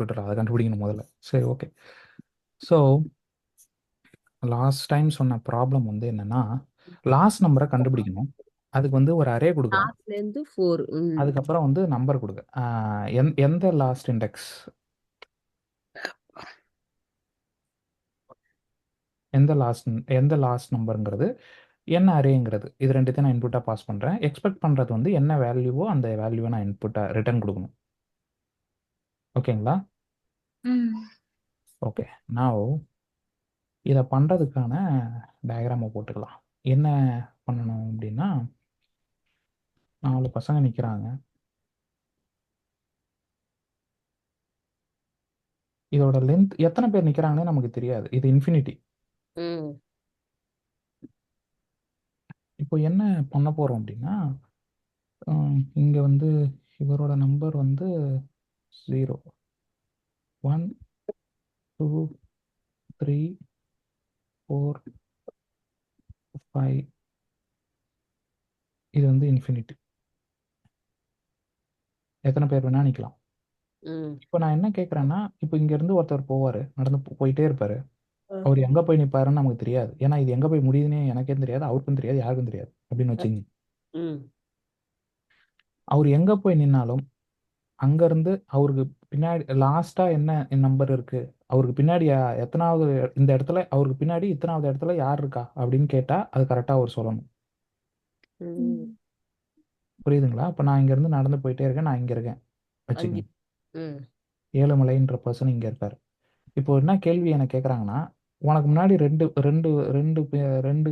விட்டுறா, அதை கண்டுபிடிக்கணும் முதல்ல. சரி, ஓகே. ஸோ லாஸ்ட் டைம் சொன்ன ப்ராப்ளம் வந்து என்னன்னா, லாஸ்ட் நம்பரை கண்டுபிடிக்கணும். அதுக்கு வந்து ஒரு அரே கொடுக்குறேன். லாஸ்ட்ல இருந்து 4. அதுக்கப்புறம் வந்து நம்பர் கொடுங்க. எந்த லாஸ்ட் இண்டெக்ஸ், எந்த லாஸ்ட் நம்பருங்கிறது, என்ன அரேங்கிறது, இது ரெண்டுத்தையும் நான் இன்புட்டாக பாஸ் பண்ணுறேன். எக்ஸ்பெக்ட் பண்ணுறது வந்து என்ன வேல்யூவோ அந்த வேல்யூவை நான் இன்புட்டாக ரிட்டர்ன் கொடுக்கணும். ஓகேங்களா? ஓகே. நான் இதை பண்ணுறதுக்கான டயக்ராமை போட்டுக்கலாம். என்ன பண்ணணும் அப்படின்னா, 4 பசங்க நிற்கிறாங்க. இதோட லென்த் எத்தனை பேர் நிற்கிறாங்கன்னு நமக்கு தெரியாது. இது இன்ஃபினிட்டி. இப்போ என்ன பண்ண போகிறோம் அப்படின்னா, இங்கே வந்து இவரோட நம்பர் வந்து 0, 1, 2, 3, 4, 5. இது வந்து இன்ஃபினிட்டி. எத்தனை பேர் வேணா நிற்கலாம். இப்போ நான் என்ன கேட்குறேன்னா, இப்போ இங்கேருந்து ஒருத்தர் போவார், நடந்து போயிட்டே இருப்பார். அவர் எங்கே போய் நிற்பாருன்னு நமக்கு தெரியாது. ஏன்னா இது எங்கே போய் முடியுதுன்னே எனக்கே தெரியாது, அவருக்கும் தெரியாது, யாருக்கும் தெரியாது அப்படின்னு வச்சுங்க. அவர் எங்கே போய் நின்னாலும் அங்கேருந்து அவருக்கு பின்னாடி லாஸ்ட்டாக என்ன நம்பர் இருக்குது, அவருக்கு பின்னாடி எத்தனாவது இந்த இடத்துல, அவருக்கு பின்னாடி இத்தனாவது இடத்துல யார் இருக்கா அப்படின்னு கேட்டால் அது கரெக்டாக அவர் சொல்லணும். புரியுதுங்களா? இப்போ நான் இங்கேருந்து நடந்து போயிட்டே இருக்கேன், நான் இங்கே இருக்கேன் வச்சுக்கோங்க. ஏழுமலைன்ற பர்சன் இங்கே இருக்கார். இப்போ என்ன கேள்வி எனக்கு கேட்குறாங்கன்னா, உனக்கு முன்னாடி ரெண்டு ரெண்டு ரெண்டு ரெண்டு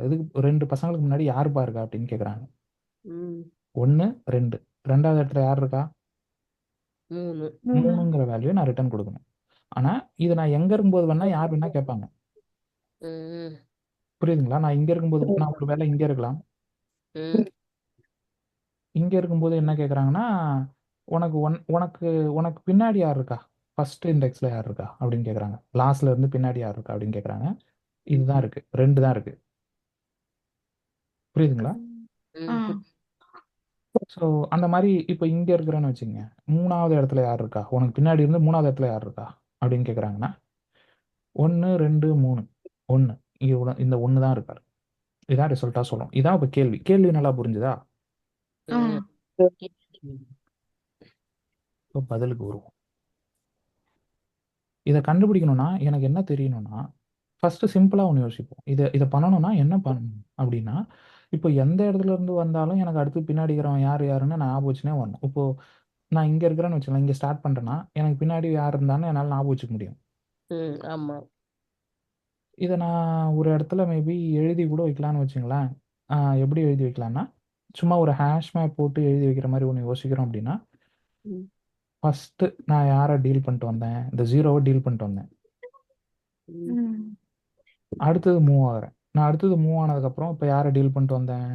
இதுக்கு 2 பசங்களுக்கு முன்னாடி யாருப்பா இருக்கா அப்படின்னு கேட்குறாங்க. 1, 2. 2வது இடத்துல யார் இருக்கா? 3ங்கிற வேல்யூ நான் ரிட்டர்ன் கொடுக்கணும். ஆனால் இது நான் எங்கே இருக்கும்போது வேணா யார் வேணா கேட்பாங்க. புரியுதுங்களா? நான் இங்கே இருக்கும்போது நான் ஒரு வேலை இங்கே இருக்கலாம். இங்கே இருக்கும்போது என்ன கேட்குறாங்கன்னா, உனக்கு உனக்கு உனக்கு பின்னாடி யார் இருக்கா, ஃபர்ஸ்ட் இண்டெக்ஸில் யார் இருக்கா அப்படின்னு கேட்குறாங்க. லாஸ்ட்ல இருந்து பின்னாடி யார் இருக்கா அப்படின்னு கேட்குறாங்க. இதுதான் இருக்கு, 2 தான் இருக்கு. புரியுதுங்களா? ஸோ அந்த மாதிரி இப்போ இங்கே இருக்கிறேன்னு வச்சுங்க, 3வது இடத்துல யார் இருக்கா, உனக்கு பின்னாடி இருந்து 3வது இடத்துல யார் இருக்கா அப்படின்னு கேட்குறாங்கன்னா, 1, 2, 3, 1. இந்த 1 தான் இருக்கார். இதான் ரிசல்ட்டாக சொல்லணும். இதான் இப்போ கேள்வி நல்லா புரிஞ்சுதா? இப்போ பதிலுக்கு வருவோம். இதை கண்டுபிடிக்கணும்னா எனக்கு என்ன தெரியணும்னா, ஃபஸ்ட்டு சிம்பிளாக ஒன்று யோசிப்போம். இதை பண்ணணும்னா என்ன பண்ணணும் அப்படின்னா, இப்போ எந்த இடத்துல இருந்து வந்தாலும் எனக்கு அடுத்து பின்னாடி இருக்கிறவன் யார் யாருன்னு நான் ஞாபகம் வச்சுனே வரணும். இப்போது நான் இங்கே இருக்கிறேன்னு வச்சுக்கலாம், இங்கே ஸ்டார்ட் பண்ணுறேன்னா எனக்கு பின்னாடி யார் இருந்தாலும் என்னால் ஞாபகம் வச்சுக்க முடியும். ஆமாம். இதை நான் ஒரு இடத்துல மேபி எழுதி கூட வைக்கலான்னு வச்சுங்களேன். எப்படி எழுதி வைக்கலான்னா, சும்மா ஒரு ஹேஷ் மேப் போட்டு எழுதி வைக்கிற மாதிரி ஒன்று யோசிக்கிறோம் அப்படின்னா, ஃபஸ்ட்டு நான் யாரை டீல் பண்ணிட்டு வந்தேன், இந்த 0வை டீல் பண்ணிட்டு வந்தேன். அடுத்தது மூவ் ஆகிறேன். நான் அடுத்தது மூவ் ஆனதுக்கப்புறம் இப்போ யாரை டீல் பண்ணிட்டு வந்தேன்,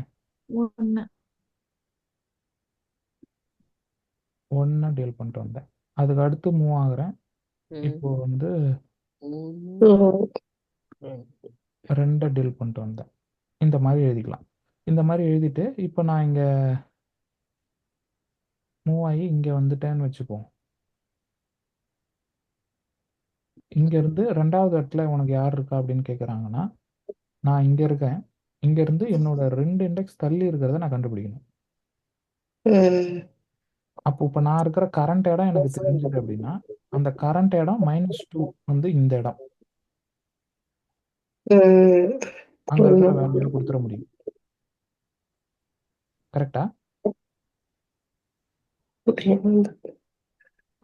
1 டீல் பண்ணிட்டு வந்தேன். அதுக்கு அடுத்து மூவ் ஆகுறேன். இப்போ வந்து 2 டீல் பண்ணிட்டு வந்தேன். இந்த மாதிரி எழுதிக்கலாம். இந்த மாதிரி எழுதிட்டு இப்போ நான் இங்கே மூவ் ஆகி இங்கே வந்துட்டேன்னு வச்சுப்போம். இங்கேருந்து 2வது இடத்துல உனக்கு யார் இருக்கா அப்படின்னு கேட்குறாங்கன்னா, நான் இங்கே இருக்கேன். இங்கேருந்து என்னோட 2 இண்டெக்ஸ் தள்ளி இருக்கிறத நான் கண்டுபிடிக்கணும். அப்போ இப்போ நான் இருக்கிற கரண்ட் இடம் எனக்கு தெரிஞ்சது அப்படின்னா, அந்த கரண்ட் இடம் -2 வந்து இந்த இடம். அங்கே இருக்கிற வேல்யூ கொடுத்துட முடியும். கரெக்டா?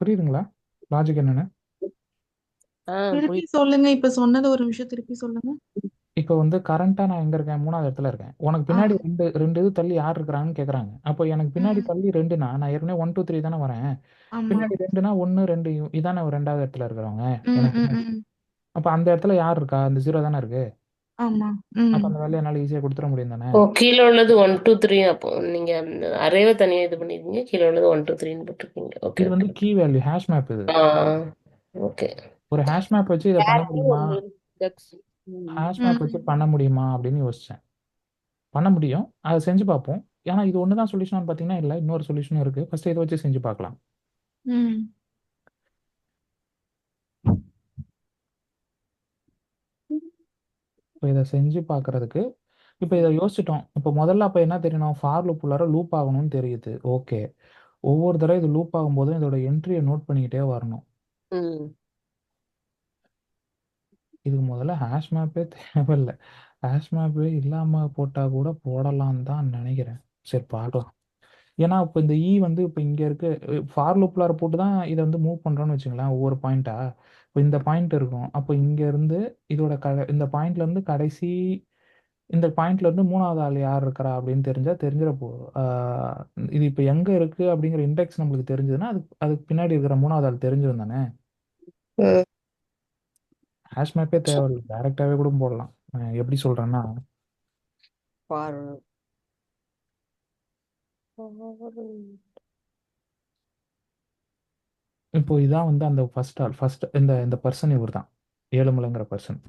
புரியுதுங்களா லாஜிக் என்னன்னு? திருப்பி சொல்லுங்க, இப்ப சொன்னது ஒரு நிமிஷம் திருப்பி சொல்லுங்க. இப்போ வந்து கரண்டா நான் எங்க இருக்கேன், 3வது இடத்துல இருக்கேன். உனக்கு பின்னாடி ரெண்டு இது தள்ளி யார் இருக்கிறாங்கன்னு கேக்குறாங்க. அப்போ எனக்கு பின்னாடி தள்ளி 2னா நான் ஏற்கனவே 1, 2, 3 தானே வரேன். பின்னாடி 2னா 1, 2 இதானே 2வது இடத்துல இருக்கிறவங்க எனக்கு பின்னாடி. அப்ப அந்த இடத்துல யார் இருக்கா, அந்த 0 தானே இருக்கு. அப்ப அந்த வேலையை என்னால ஈஸியா கொடுத்துட முடியும் தானே. கீழே உள்ளது 1, 2, 3. அப்போ நீங்க அரேவை தனியா இது பண்ணிருக்கீங்க, கீழே உள்ளது 1, 2, 3 போட்டிருக்கீங்க. ஓகே, இது வந்து கீ வேல்யூ ஹேஷ் மேப். இது ஓகே. ஒரு ஹேஷ் மேப் வச்சு இதை பண்ண முடியுமா, ஹேஷ் மேப் வச்சு பண்ண முடியுமா அப்படின்னு யோசிச்சேன். பண்ண முடியும், அதை செஞ்சு பார்ப்போம். ஏன்னா இது ஒன்று தான் சொல்யூஷன் பார்த்தீங்கன்னா இல்லை, இன்னொரு சொல்யூஷனும் இருக்கு. ஃபர்ஸ்ட் இதை வச்சு செஞ்சு பார்க்கலாம். இதை செஞ்சு பார்க்கறதுக்கு இப்போ இதை யோசிச்சிட்டோம். இப்போ முதல்ல அப்போ என்ன தெரியணும், ஃபார் லூப் உள்ளார லூப் ஆகணும்னு தெரியுது. ஓகே, ஒவ்வொரு தடவை இது லூப் ஆகும்போதும் இதோட என்ட்ரியை நோட் பண்ணிக்கிட்டே வரணும். இதுக்கு முதல்ல ஹேஷ் மேப்பே தேவையில்லை. ஹேஷ் மேப்பே இல்லாமல் போட்டால் கூட போடலான்னு தான் நினைக்கிறேன். சரி பார்க்கலாம். ஏன்னா இப்போ இந்த வந்து இப்போ இங்கே இருக்கு, ஃபார் லூப்லார போட்டு தான் இதை வந்து மூவ் பண்ணுறோன்னு வச்சுங்களேன், ஒவ்வொரு பாயிண்ட்டா. இப்போ இந்த பாயிண்ட் இருக்கும், அப்போ இங்கேருந்து இதோட இந்த பாயிண்ட்லேருந்து கடைசி இந்த பாயிண்ட்லேருந்து மூணாவது ஆள் யார் இருக்கிறா அப்படின்னு தெரிஞ்சிட போதும். இது இப்போ எங்கே இருக்குது அப்படிங்கிற இண்டெக்ஸ் நம்மளுக்கு தெரிஞ்சதுன்னா அதுக்கு பின்னாடி இருக்கிற மூணாவது ஆள் தெரிஞ்சிடும் தானே. ஹேஷ் மேப்பே தேவையில்லை, டேரெக்டாகவே கூட போடலாம். எப்படி சொல்கிறேன்னா, இப்போ இதான் வந்து அந்த ஃபர்ஸ்ட் இந்த இந்த பர்சன் இவர் தான், ஏழுமலைங்கிற பர்சன்.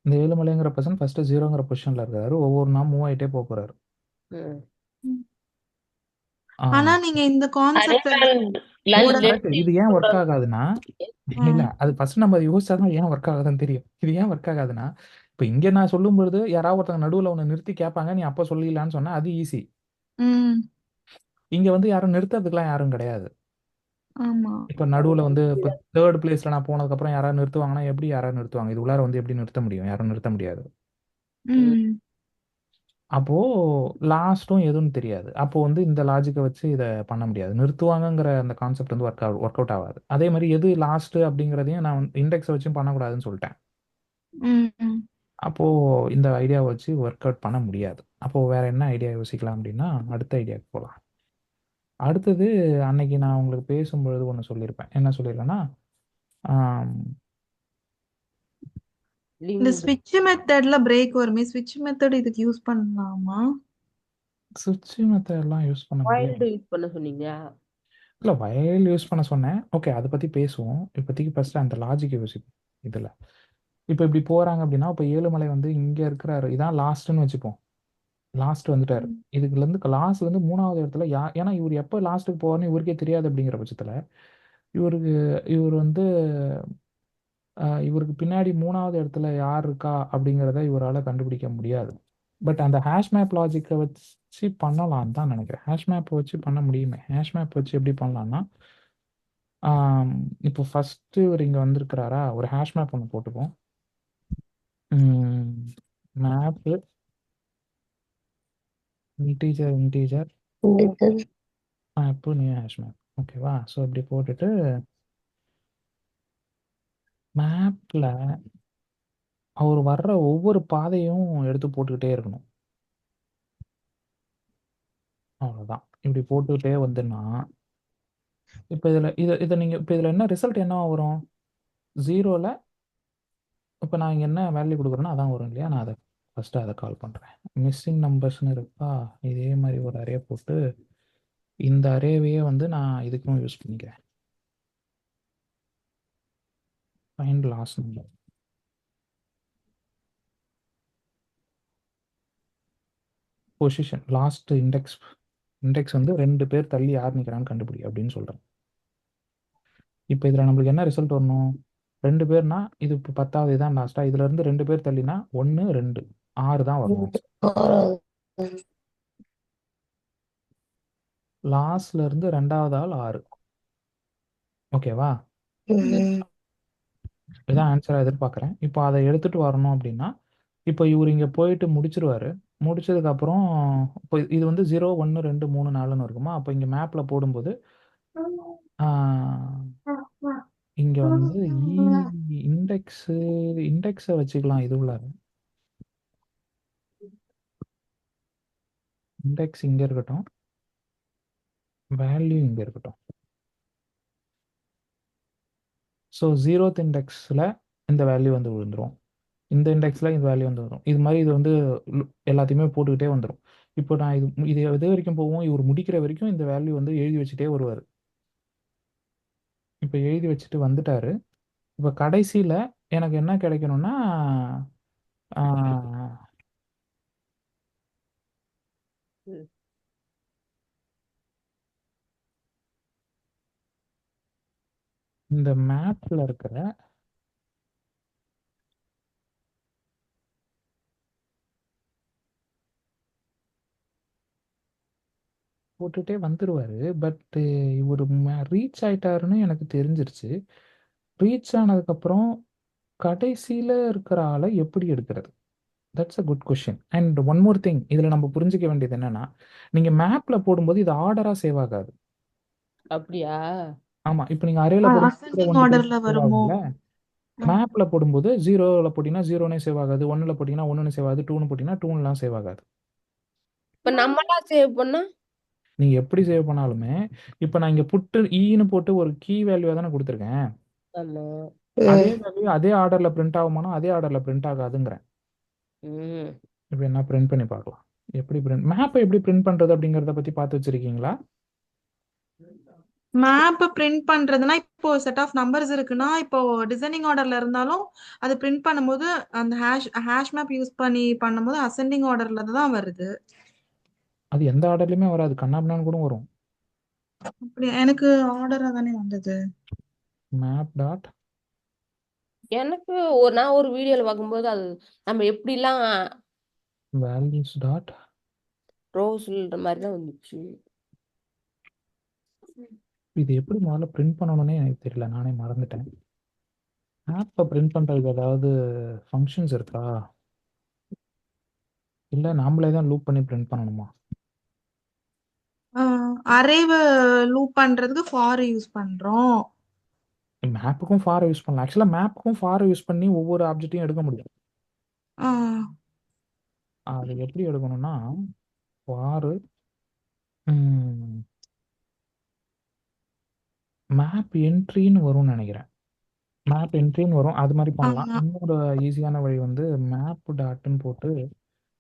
இந்த ஏழுமலைங்கிற பர்சன் ஃபர்ஸ்ட் 0ங்கிற பொசிஷன்ல இருக்காரு. ஒவ்வொரு நாள் மூவ் ஆகிட்டே போறாரு. ஆனா நீங்க இந்த கான்செப்ட் இது ஏன் ஒர்க் ஆகாதுன்னா, இல்ல அது ஃபர்ஸ்ட் நம்ம அதை யோசிச்சாதான் ஏன் ஒர்க் ஆகாதுன்னு தெரியும். இது ஏன் ஒர்க் ஆகாதுன்னா, இப்போ இங்க நான் சொல்லும் பொழுது யாராவது ஒருத்தங்க நடுவில் ஒன்று நிறுத்தி கேட்பாங்க, நீ அப்போ சொல்லிடலான்னு சொன்னா அது ஈஸி. இங்க வந்து யாரும் நிறுத்துறதுக்குலாம் யாரும் கிடையாது. இப்போ நடுவில் வந்து இப்போ 3rd பிளேஸ்ல நான் போனதுக்கு அப்புறம் யாராவது நிறுத்துவாங்கன்னா எப்படி யாராவது நிறுத்துவாங்க? இது உள்ளார வந்து எப்படி நிறுத்த முடியும்? யாரும் நிறுத்த முடியாது. அப்போ லாஸ்ட்டும் எதுவும் தெரியாது. அப்போ வந்து இந்த லாஜிக்கை வச்சு இதை பண்ண முடியாது. நிறுத்துவாங்கங்கிற அந்த கான்செப்ட் வந்து ஒர்க் அவுட் ஆகாது. அதே மாதிரி எது லாஸ்ட் அப்படிங்கிறதையும் நான் இண்டெக்ஸை வச்சும் பண்ணக்கூடாதுன்னு சொல்லிட்டேன். அப்போ இந்த ஐடியாவை வச்சு ஒர்க் அவுட் பண்ண முடியாது. அப்போ வேற என்ன ஐடியா யோசிக்கலாம் அப்படின்னா, அடுத்த ஐடியாவுக்கு போகலாம். அடுத்தது அன்னைக்கு நான் உங்களுக்கு பேசும்பொழுது ஒன்று சொல்லியிருப்பேன். என்ன சொல்லியிருக்கேன்னா, இந்த ஸ்விட்ச் மெத்தட்ல பிரேக் வருமே, ஸ்விட்ச் மெத்தட் இதுக்கு யூஸ் பண்ணலாமா? ஸ்விட்ச் மெத்தட்லாம் யூஸ் பண்ண முடியாது. யூஸ் பண்ண சொன்னீங்க. இல்லை, வயல் யூஸ் பண்ண சொன்னேன். ஓகே, அதை பற்றி பேசுவோம். இப்போதைக்கு ஃபஸ்ட்டு அந்த லாஜிக் யோசிப்போம். இதில் இப்போ இப்படி போகிறாங்க அப்படின்னா, இப்போ ஏழுமலை வந்து இங்கே இருக்கிறாரு, இதான் லாஸ்ட்டுன்னு வச்சுப்போம். லாஸ்ட் வந்துட்டார். இதுக்குலேருந்து லாஸ்ட்லேருந்து 3வது இடத்துல ஏன்னா இவர் எப்போ லாஸ்ட்டுக்கு போவார்னு இவருக்கே தெரியாது. அப்படிங்கிற பட்சத்தில் இவர் வந்து இவருக்கு பின்னாடி 3வது இடத்துல யார் இருக்கா அப்படிங்கிறத இவரால் கண்டுபிடிக்க முடியாது. பட் அந்த ஹேஷ் மேப் லாஜிக்கை வச்சு பண்ணலான்னு தான் நினைக்கிறேன். ஹேஷ் மேப்பை வச்சு பண்ண முடியுமே. ஹேஷ் மேப் வச்சு எப்படி பண்ணலான்னா, இப்போ ஃபஸ்ட்டு இவர் இங்கே வந்திருக்கிறாரா, ஒரு ஹேஷ் மேப் ஒன்று போட்டுப்போம். Map integer map new hash map. ஓகேவா? ஸோ இப்படி போட்டுட்டு மேப்பில் அவர் வர்ற ஒவ்வொரு பாதையும் எடுத்து போட்டுக்கிட்டே இருக்கணும். அவ்வளோதான். இப்படி போட்டுக்கிட்டே வந்துன்னா இப்போ இதை நீங்கள் இப்போ இதில் என்ன ரிசல்ட் என்னவா வரும்? 0ல் இப்போ நான் இங்கே என்ன வேல்யூ கொடுக்குறேன்னா அதான் வரும் இல்லையா. நான் அதை ஃபஸ்ட்டு அதை கால் பண்ணுறேன். மிஸ்ஸிங் நம்பர்ஸ்னு இருக்கா, இதே மாதிரி ஒரு அரே போட்டு இந்த அரேவையே வந்து நான் இதுக்கும் யூஸ் பண்ணிக்கிறேன். Find last number. Position last index வந்து 2 பேர் தள்ளி யார் நிற்கிறான்னு கண்டுபிடி அப்படின்னு சொல்கிறேன். இப்போ இதில் நம்மளுக்கு என்ன ரிசல்ட் வரணும்? 2 பேர்னா இது இப்போ 10வது தான் லாஸ்ட்டாக. இதுல இருந்து 2 பேர் தள்ளினா 1 2 6 தான் வரணும். லாஸ்ட்ல இருந்து 2வது ஆள் 6. ஓகேவா? இதான் ஆன்சராக எதிர்பார்க்குறேன். இப்போ அதை எடுத்துகிட்டு வரணும் அப்படின்னா, இப்போ இவர் இங்கே போயிட்டு முடிச்சிருவார். முடிச்சதுக்கப்புறம் இப்போ இது வந்து 0 1 2 3 4ன்னு இருக்குமா. அப்போ இங்கே மேப்பில் போடும்போது இங்கே வந்து இண்டெக்ஸை வச்சுக்கலாம். இது உள்ளார இண்டெக்ஸ் இங்கே இருக்கட்டும், வேல்யூ இங்கே இருக்கட்டும். ஸோ 0th இண்டெக்ஸில் இந்த வேல்யூ வந்து விழுந்துடும், இந்த இண்டெக்ஸில் இந்த வேல்யூ வந்து வரும். இது மாதிரி இது வந்து எல்லாத்தையுமே போட்டுக்கிட்டே வந்துடும். இப்போ நான் இது வரைக்கும் போவோம், இவர் முடிக்கிற வரைக்கும் இந்த வேல்யூ வந்து எழுதி வச்சுட்டே வருவார். இப்போ எழுதி வச்சுட்டு வந்துட்டாரு. இப்போ கடைசியில் எனக்கு என்ன கிடைக்கணும்னா, இந்த மேப்ல இருக்கிற போட்டுட்டே வந்துருவாரு. பட் இவர் ரீச் ஆயிட்டாருன்னு எனக்கு தெரிஞ்சிருச்சு. ரீச் ஆனதுக்கப்புறம் கடைசியில இருக்கிற ஆளை எப்படி எடுக்கிறது? That's a good question. And one more thing, இதுல நம்ம புரிஞ்சுக்க வேண்டியது என்னன்னா, நீங்க மேப்ல போடும்போது இது ஆர்டரா சேவ் ஆகாது. அப்படியா? ஆமா, இப்போ நீங்க அரேல போடும்போது அசெண்டிங் 1 ஆர்டர்ல சேவ் வருமோ? ஆகும்ல. மேப்ல போடும்போது 0ல போட்டீங்கன்னா 0னே சேவ் ஆகாது, 1ல போட்டீங்கன்னா 1னு சேவ் ஆகாது, 2னு போட்டீங்கன்னா 2ன்லாம் சேவ் ஆகாது. இப்ப நம்மளா சேவ் பண்ணா? நீங்க எப்படி சேவ் பண்ணாலுமே, இப்போ நான் இங்க புட்டு ஈன்னு போட்டு ஒரு கீ வேல்யூவா தானே கொடுத்துருக்கேன். ஆமா. அதே வேல்யூ அதே ஆர்டர்ல பிரிண்ட் ஆகுமானா அதே ஆர்டர்ல பிரிண்ட் ஆகாதுங்கிறேன். ம். இப்போ என்ன பிரிண்ட் பண்ணி பார்க்கலாம். எப்படி பிரிண்ட் மேப்பை எப்படி பிரிண்ட் பண்றது அப்படிங்கறத பத்தி பார்த்து வச்சிருக்கீங்களா? மேப் பிரிண்ட் பண்றதுன்னா இப்போ செட் ஆஃப் நம்பர்ஸ் இருக்குன்னா இப்போ டிசைனிங் ஆர்டர்ல இருந்தாலும் அது பிரிண்ட் பண்ணும்போது அந்த ஹேஷ் மேப் யூஸ் பண்ணி பண்ணும்போது அசெண்டிங் ஆர்டர்ல தான் வருது. அது எந்த ஆர்டர்லயுமே வராது, கண்ணாபின்னான்னு கூட வரும். அப்படி எனக்கு ஆர்டரா தானே வந்தது. மேப் டாட் எனக்கு நான் ஒரு வீடியோல பார்க்கும்போது அது நம்ம எப்படிலாம் வேல்யூஸ் டாட் ரோஸ்ன்ற மாதிரி தான் வந்துச்சு. இது எப்படி முதல்ல பிரிண்ட் பண்ணணும்னே எனக்கு தெரியல, நானே மறந்துட்டேன். ஆப்பை பிரிண்ட் பண்றதுக்கு ஏதாவது ஃபங்க்ஷன்ஸ் இருக்கா, இல்லை நாமளே தான் லூப் பண்ணி பிரிண்ட் பண்ணணுமா? அரேவ லூப் பண்றதுக்கு ஃபார் யூஸ் பண்றோம். மேப்புக்கும் ஃபாரை யூஸ் பண்ணலாம். ஆக்சுவலாக மேப்புக்கும் ஃபாரை யூஸ் பண்ணி ஒவ்வொரு ஆப்ஜெக்ட்டையும் எடுக்க முடியும். ஆ, அது எப்படி எடுக்கணும்னா ஃபாரு மேப் என்ட்ரின்னு வரும்னு நினைக்கிறேன். மேப் என்ட்ரின்னு வரும், அது மாதிரி பண்ணலாம். ஆமா. இன்னொரு ஈஸியான வழி வந்து மேப் டாட்னு போட்டு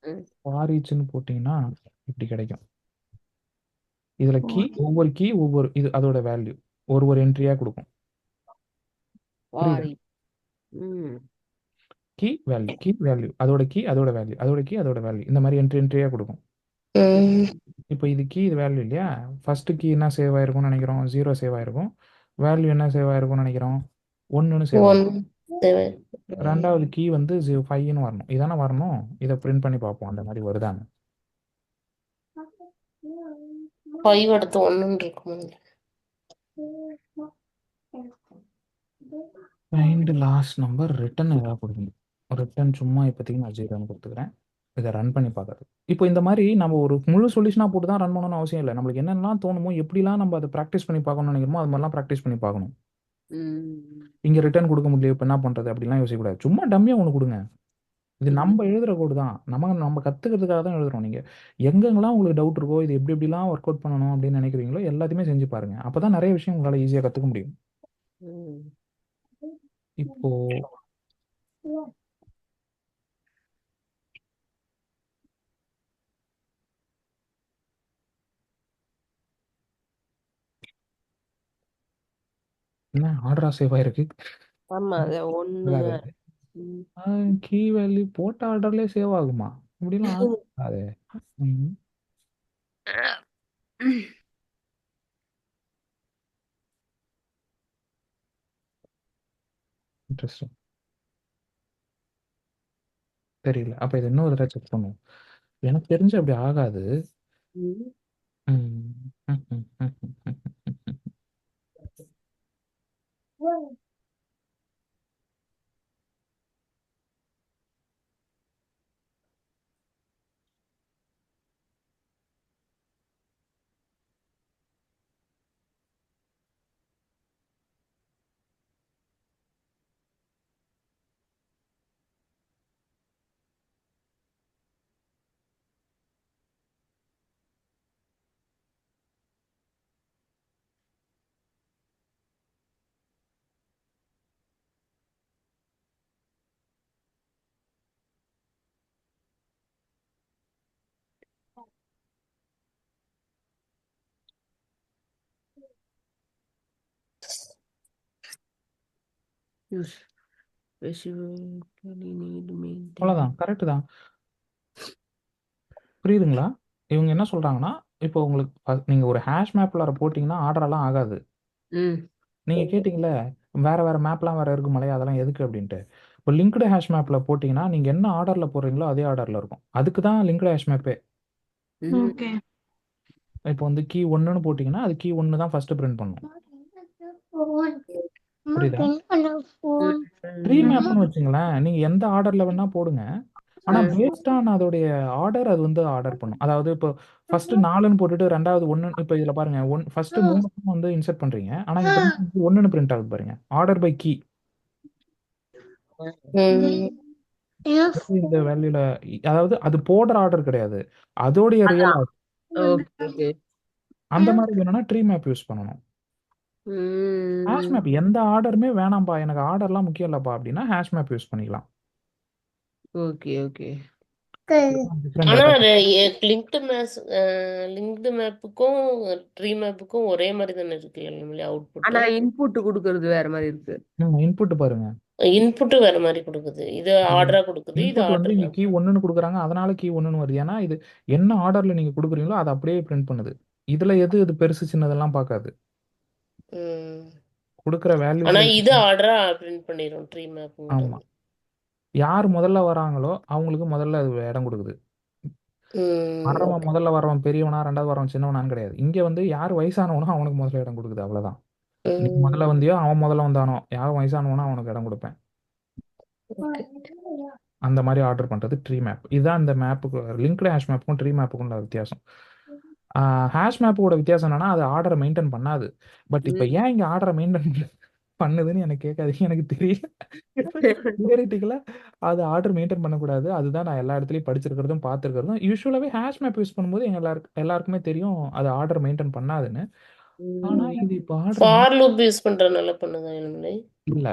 ம். ஃபார் ஈச்னு போட்டிங்கன்னா இப்படி கிடைக்கும். இதில் ஒவ்வொரு கீ ஒவ்வொரு இது அதோட வேல்யூ ஒரு என்ட்ரியாக கொடுக்கும். புரியுது? வாரி. ம். கீ வேல்யூ அதோட கீ அதோட வேல்யூ அதோட கீ அதோட வேல்யூ இந்த மாதிரி என்ட்ரியாக கொடுக்கும். ம். இப்போ இது கீ இது வேல்யூ இல்லையா? ஃபர்ஸ்ட் கீ என்ன சேவ் ஆயிருக்கும்னு நினைக்கிறோம், 0 சேவ் ஆயிருக்கும். வேல்யூ என்ன சேவ் ஆயிருக்கும்னு நினைக்கிறோம், 1ன்னு சேவ் ஆயிருக்கும். 1 ரெண்டாவது கீ வந்து 5ன்னு வரணும். இதானே வரணும். இதை பிரிண்ட் பண்ணி பார்ப்போம் அந்த மாதிரி வருதான்னு. 5 அடுத்து 1 இருக்குமா? ஃபைண்ட் லாஸ்ட் நம்பர் ரிட்டன் ஏதாவது கொடுக்கணும். ரிட்டன் சும்மா இப்போதைக்கு நான் 0ன்னு கொடுத்துக்கிறேன். இதை ரன் பண்ணி பார்க்குறது. இப்போ இந்த மாதிரி நம்ம ஒரு முழு சொல்யூஷனாக போட்டு தான் ரன் பண்ணணும்னு அவசியம் இல்லை. நம்மளுக்கு என்னென்னலாம் தோணுமோ, எப்படிலாம் நம்ம அதை ப்ராக்டிஸ் பண்ணி பார்க்கணும்னு நினைக்கிறோமோ அது மாதிரிலாம் ப்ராக்டிஸ் பண்ணி பார்க்கணும். ம். இங்கே ரிட்டர்ன் கொடுக்க முடியல, இப்போ என்ன பண்ணுறது அப்படிலாம் யோசிக்கக்கூடாது. சும்மா டம்மியாக ஒன்று கொடுங்க. இது நம்ம எழுதுகிற கோடு தான், நம்ம கற்றுக்கிறதுக்காக தான் எழுதுறோம். நீங்கள் எங்கெங்கெல்லாம் உங்களுக்கு டவுட் இருக்கோ, இது எப்படி எப்படிலாம் ஒர்க் அவுட் பண்ணணும் அப்படின்னு நினைக்கிறீங்களோ எல்லாத்தையுமே செஞ்சு பாருங்க. அப்போ தான் நிறைய விஷயம் உங்களால் ஈஸியாக கற்றுக்க முடியும். ம். இப்போ என்ன ஆர்டரா சேவ் ஆயிருக்கு? ஆமா, அது 1 ஆகாது. கீ வேல்யூ போட்ட ஆர்டர்லேயே சேவ் ஆகுமா? இப்படிலாம் ஆகாது. இன்ட்ரெஸ்டிங். தெரியல. அப்போ இது இன்னொரு தடவை செக் பண்ணுவோம். எனக்கு தெரிஞ்சு அப்படி ஆகாது. ம். Use specifically need maintain. அவ்வளோதான், கரெக்டு தான். புரியுதுங்களா? இவங்க என்ன சொல்கிறாங்கன்னா, இப்போ உங்களுக்கு நீங்கள் ஒரு ஹேஷ் மேப்பில் போட்டிங்கன்னா ஆர்டரெல்லாம் ஆகாது. ம். நீங்கள் கேட்டிங்களே வேற வேற மேப்லாம் வேற இருக்கு மலையா, அதெல்லாம் எதுக்கு அப்படின்ட்டு. இப்போ லிங்க்டு ஹேஷ் மேப்ல போட்டிங்கன்னா நீங்க என்ன ஆர்டர்ல போடுறீங்களோ அதே ஆர்டர்ல இருக்கும். அதுக்கு தான் லிங்க்டு ஹேஷ் மேப்பே. ஓகே. இப்போ வந்து கீ 1ன்னு போட்டிங்கன்னா அது கீ 1 தான் ஃபர்ஸ்ட் பிரிண்ட் பண்ணும். புரியுதா? ட்ரீ மேப்னு வச்சுங்களேன், நீங்க எந்த ஆர்டர்ல வேணா போடுங்க. ஆனா பேஸ்ட் ஆன் அதோடைய ஆர்டர் அது வந்து ஆர்டர் பண்ணும். அதாவது இப்போ ஃபர்ஸ்ட் 4ன்னு போட்டுட்டு ரெண்டாவது 1, இப்போ இதுல பாருங்க ஃபர்ஸ்ட் 3 வந்து இன்சர்ட் பண்றீங்க. ஆனா இங்க 1ன்னு பிரிண்ட் ஆகுது பாருங்க. Order by key. இந்த வேல்யூல அதாவது அது போடுற ஆர்டர் கிடையாது, அதோடைய ரியல் ஆர்டர். ஓகே. அந்த மாதிரி வேணும்னா ட்ரீ மேப் யூஸ் பண்ணணும். ஹேஷ் மேப் எந்த ஆர்டருமே வேணாம்ப்பா, எனக்கு ஆர்டர்லாம் முக்கியம் இல்லப்பா அப்படின்னா ஹேஷ் மேப் யூஸ் பண்ணிக்கலாம். ஓகே. ஓகே. டிஃப்ரெண்ட் ஆனா டேட்டா. லிங்க்டு மேப்புக்கும் ட்ரீ மேப்புக்கும் ஒரே மாதிரி தானே இருக்கு அவுட்புட். ஆனா இன்புட் கொடுக்கறது வேற மாதிரி இருக்கு. இன்புட் பாருங்க, இன்புட் வேற மாதிரி கொடுக்குது. இது ஆர்டரா கொடுக்குது, இது இன்புட் வந்து இங்க ஆர்டர். கீ 1ன்னு கொடுக்குறாங்க, அதனால கீ 1ன்னு வருது. ஏன்னா இது என்ன ஆர்டர்ல நீங்க கொடுக்குறீங்களோ அதை அப்படியே பிரிண்ட் பண்ணுது. இதுல எது இது பெருசு சின்னதெல்லாம் பார்க்காது, கொடுக்குற ஆனா வேல்யூஸ்ல. இது ஆர்டரா பிரிண்ட் பண்ணிரும் ட்ரீ மேப். ஆமா, யார் முதல்ல வராங்களோ அவங்களுக்கு முதல்ல அது இடம் கொடுக்குது. வர்றவன் முதல்ல வர்றவன் பெரியவனா ரெண்டாவது வர்றவன் சின்னவனான்னு கிடையாது. இங்க வந்து யார் வயசானவனோ அவனுக்கு முதல்ல இடம் கொடுக்குது, அவ்வளவுதான். நீ முதல்ல வந்தியோ அவன் முதல்ல வந்தானோ, யார் வயசானவனோ அவனுக்கு இடம் கொடுப்பேன். அந்த மாதிரி ஆர்டர் பண்றது ட்ரீ மேப். இதுதான் இந்த மேப்புக்கு லிங்க்டு ஹேஷ் மேப்புக்கும் ட்ரீ மேப்புக்கும் உள்ள வித்தியாசம். ஹேஷ் மேப்போட வித்தியாசம் என்னன்னா அது ஆர்டரை மெயின்டைன் பண்ணாது. பட் இப்போ ஏன் இங்க ஆர்டரை மெயின்டைன் பண்ணுதுன்னு எனக்கு கேட்காதீங்க, எனக்கு தெரியல. தியரிட்டிக்கலா அது ஆர்டர் மெயின்டைன் பண்ணக்கூடாது. அதுதான் நான் எல்லா இடத்துலையும் படிச்சிருக்கிறதும் பார்த்துருக்கிறதும். யூஸ்வலாகவே ஹேஷ் மேப் யூஸ் பண்ணும்போது எல்லாருக்குமே தெரியும் அது ஆர்டர் மெயின்டைன் பண்ணாதுன்னு. ஆனா இது இப்போ ஃபார் லூப் யூஸ் பண்றதுனால பண்ணுதா இல்லை? இல்ல,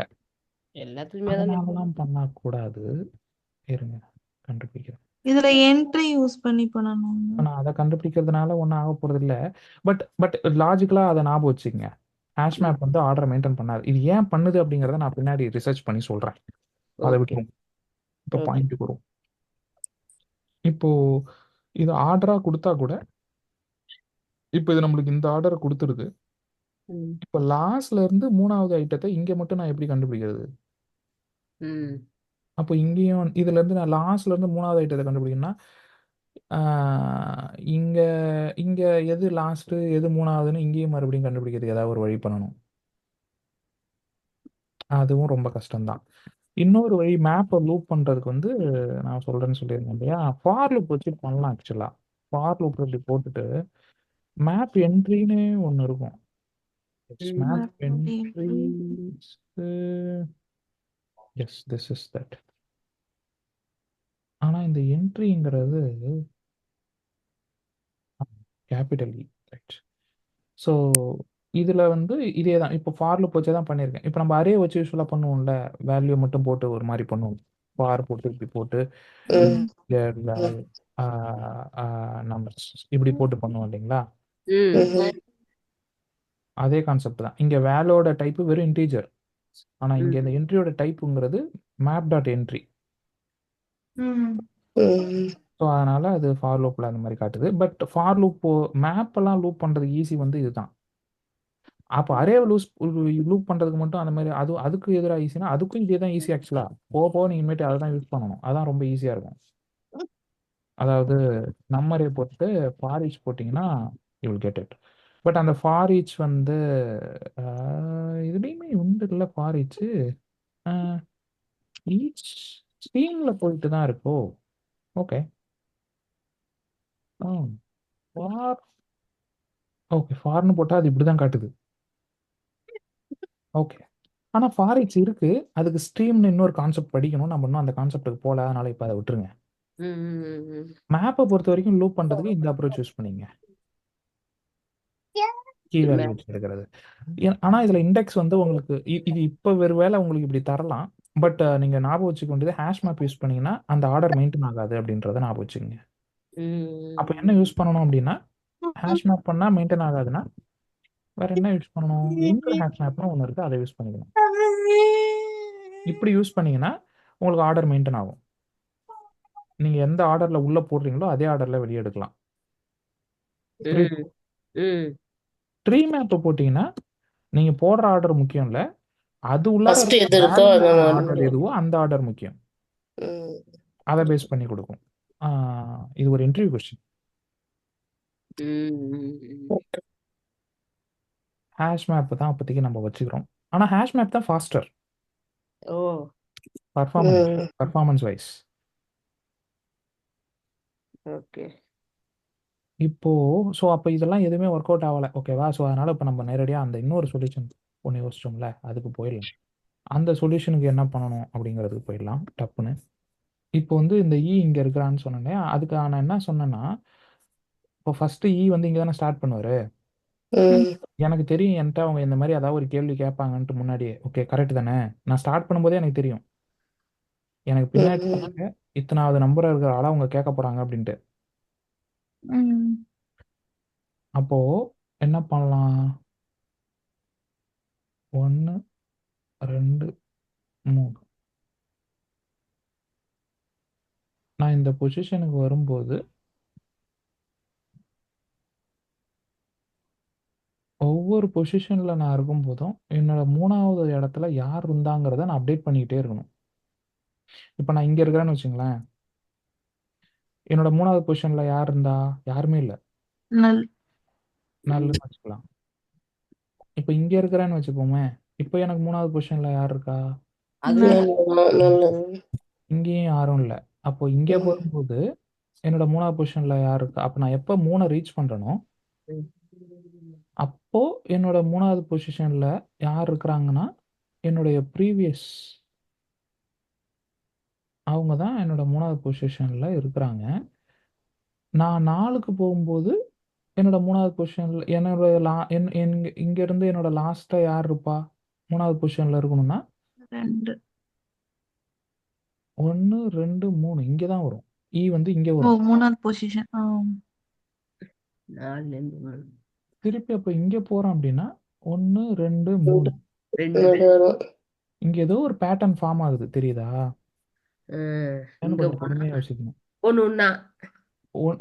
எல்லாத்துலயுமே தான் அதனாலலாம் பண்ணக்கூடாது. இருங்க கண்டுபிடிக்கிறேன். இதுல என்ட்ரி யூஸ் பண்ணி பண்ணணும். நான் அதை கண்டுபிடிக்கிறதுனால ஒன்றும் ஆக போறது இல்லை. பட் லாஜிக்கலா அதை ஞாபகம் வச்சுக்கங்க. ஹேஷ் மேப் வந்து ஆர்டரை மெயின்டைன் பண்ணாது. இது ஏன் பண்ணுது அப்படிங்கிறத நான் பின்னாடி ரிசர்ச் பண்ணி சொல்றேன். அதை விட்டுரும். இப்போ பாயிண்ட்டுக்கு வரும். இப்போ இது ஆர்டரா கொடுத்தா கூட இப்போ இது நம்மளுக்கு இந்த ஆர்டரை கொடுத்துருது. இப்போ லாஸ்ட்ல இருந்து 3வது ஐட்டத்தை இங்க மட்டும் நான் எப்படி கண்டுபிடிக்கிறது? அப்போ இங்கேயும் இதுல இருந்து நான் லாஸ்ட்ல இருந்து 3வது ஐட்டத்தை கண்டுபிடிக்கணும்னா இங்க இங்க எது லாஸ்ட் எது 3வதுன்னு இங்கேயும் மறுபடியும் கண்டுபிடிக்கிறதுக்கு ஏதாவது ஒரு வழி பண்ணணும். அதுவும் ரொம்ப கஷ்டம்தான். இன்னொரு வழி மேப்பை லூப் பண்றதுக்கு வந்து நான் சொல்றேன்னு சொல்லியிருந்தேன் இல்லையா, ஃபார் லூப் வச்சு பண்ணலாம். ஆக்சுவலா ஃபார் லூப் இப்படி போட்டுட்டு மேப் என்ட்ரின்னு ஒன்று இருக்கும். Map entries, yes this is that. ஆனா இந்த என்ட்ரிங்கிறது கேபிட்டல் இ, ரைட். ஸோ இதில் வந்து இதே தான். இப்போ ஃபார் லூப் வச்சு தான் பண்ணியிருக்கேன். இப்போ நம்ம அரே வச்சு யூஸ்ஃபுல்லாக பண்ணுவோம்ல, வேல்யூ மட்டும் போட்டு ஒரு மாதிரி பண்ணுவோம். ஃபார் போட்டு இப்படி போட்டு நம்பர்ஸ் இப்படி போட்டு பண்ணுவோம் இல்லைங்களா, அதே கான்செப்ட் தான். இங்கே வேலோட டைப்பு வெறும் இன்டீஜர். ஆனால் இங்கே இந்த என்ட்ரியோட டைப்புங்கிறது மேப் டாட் என்ட்ரி. ஸோ அதனால அது ஃபார் லூப்பில் அந்த மாதிரி காட்டுது. பட் ஃபார் லூப் மேப் எல்லாம் லூப் பண்ணுறது ஈஸி வந்து இதுதான். அப்போ அரே லூப் பண்ணுறதுக்கு மட்டும் அந்த மாதிரி அதுக்கு எதிராக ஈஸினா அதுக்கும் இதே தான் ஈஸி. ஆக்சுவலாக போக நீங்கள் இனிமேட்டு அதை தான் யூஸ் பண்ணணும். அதான் ரொம்ப ஈஸியாக இருக்கும். அதாவது நம்மரே போட்டு ஃபார் ஈச் போட்டிங்கன்னா you will get it. But அந்த ஃபார் ஈச் வந்து இதுலேயுமே உண்டு இல்லை. ஃபார் ஈச் ஈச் ஸ்ட்ரீமில் போயிட்டு தான் இருக்கோ. ஓகே ஃபார் ஓகே ஃபார்னு போட்டால் அது இப்படி தான் காட்டுது. ஓகே, ஆனால் ஃபார் ஈச் இருக்கு. அதுக்கு ஸ்ட்ரீம்னு இன்னொரு கான்செப்ட் படிக்கணும். நம்ம இன்னும் அந்த கான்செப்ட்டுக்கு போகல, அதனால இப்போ அதை விட்டுருங்க. மேப்பை பொறுத்த வரைக்கும் லூப் பண்ணுறதுக்கு இந்த அப்ரோச் யூஸ் பண்ணிங்க, கீ வேல்யூ வச்சு எடுக்கிறது. ஆனால் இதில் இண்டெக்ஸ் வந்து உங்களுக்கு இது இப்போ வேறு வேலை உங்களுக்கு இப்படி தரலாம். பட் நீங்கள் ஞாபகம் வச்சுக்க வேண்டியது ஹேஷ் மேப் யூஸ் பண்ணீங்கன்னா அந்த ஆர்டர் மெயின்டைன் ஆகாது அப்படின்றத ஞாபகம் வச்சுக்கோங்க. அப்போ என்ன யூஸ் பண்ணணும் அப்படின்னா, ஹேஷ் மேப் பண்ணால் மெயின்டைன் ஆகாதுன்னா வேற என்ன யூஸ் பண்ணணும்? லிங்க்டு ஹேஷ் மேப்னு ஒன்று இருக்குது, அதை யூஸ் பண்ணிக்கணும். இப்படி யூஸ் பண்ணீங்கன்னா உங்களுக்கு ஆர்டர் மெயின்டைன் ஆகும். நீங்கள் எந்த ஆர்டரில் உள்ளே போடுறீங்களோ அதே ஆர்டரில் வெளியே எடுக்கலாம். ட்ரீ மேப்பை போட்டிங்கன்னா நீங்கள் போடுற ஆர்டர் முக்கியம் இல்லை, அது உள்ளார ஃபர்ஸ்ட் இருக்கிற எது இருக்கோ வேல்யூ அதான் ஆர்டர் மாறணும். எதுவோ அந்த ஆர்டர் முக்கியம். ம். அதை பேஸ் பண்ணி கொடுக்கும். இது ஒரு interview question. Okay. Hash map தான் அப்போதைக்கு நம்ம வச்சுக்கிறோம். ஆனால் ஹேஷ் மேப் தான் ஃபாஸ்டர் ஓ பர்ஃபார்மன்ஸ் வைஸ். ஓகே. இப்போ ஸோ அப்போ இதெல்லாம் எதுவுமே ஒர்க் அவுட் ஆகலை, ஓகேவா? ஸோ அதனால் இப்போ நம்ம நேரடியாக அந்த இன்னொரு சொல்யூஷன் ஒன்று யோசிச்சோம்ல, அதுக்கு போயிடலாம். அந்த சொல்யூஷனுக்கு என்ன பண்ணணும் அப்படிங்கிறதுக்கு போயிடலாம் டப்புன்னு. இப்போ வந்து இந்த இங்கே இருக்கிறான்னு சொன்னேனே, அதுக்கு நான் என்ன சொன்னேன்னா, இப்போ ஃபஸ்ட்டு வந்து இங்கே தானே ஸ்டார்ட் பண்ணுவார். ம். எனக்கு தெரியும் என்கிட்ட அவங்க இந்த மாதிரி ஏதாவது ஒரு கேள்வி கேட்பாங்கன்ட்டு முன்னாடியே. ஓகே, கரெக்ட் தானே? நான் ஸ்டார்ட் பண்ணும்போதே எனக்கு தெரியும் எனக்கு பின்னாடி ம். இத்தனாவது நம்பர் இருக்கிற ஆளா அவங்க கேட்க போகிறாங்க அப்படின்ட்டு. அப்போ என்ன பண்ணலாம்? 1 2 3 நான் இந்த பொசிஷனுக்கு வரும்போது ஒவ்வொரு பொசிஷனில் நான் இருக்கும்போதும் என்னோட 3வது இடத்துல யார் இருந்தாங்கிறத நான் அப்டேட் பண்ணிக்கிட்டே இருக்கணும். இப்போ நான் இங்கே இருக்கிறேன்னு வச்சுங்களேன், என்னோட 3வது பொசிஷனில் யார் இருந்தா? யாருமே இல்லை, நல்லுன்னு வச்சுக்கலாம். இப்போ இங்கே இருக்கிறேன்னு வச்சுப்போமே, இப்போ எனக்கு 3வது பொசிஷனில் யார் இருக்கா? நல்லது. இங்கேயும் யாரும் இல்லை. அப்போ இங்கே ம். போகும்போது என்னோட 3வது பொசிஷனில் யார் இருக்கா? அப்போ நான் எப்போ 3 ரீச் பண்ணுறேனோ அப்போ என்னோட 3வது பொசிஷனில் யார் இருக்கிறாங்கன்னா என்னுடைய ப்ரீவியஸ் அவங்க தான் என்னோட 3வது பொசிஷனில் இருக்கிறாங்க. நான் 4க்கு போகும்போது என்னோட 3வது பொசிஷனில் என்னோட இங்கேருந்து என்னோட லாஸ்ட்டாக யார் இருப்பா 3வது பொசிஷனில் இருக்கணும்னா 1 2 3 இங்கே தான் வரும். வந்து இங்கே வரும். 3வது பொசிஷன். 4 ல இருந்து 3. திருப்பி அப்போ இங்கே போகிறோம் அப்படின்னா 1 2 3 2 வரும். இங்கே ஏதோ ஒரு பேட்டர்ன் ஃபார்ம் ஆகுது, தெரியுதா? இங்க கொஞ்சம் பொறுமையாக யோசிக்கணும். ஒண்ணு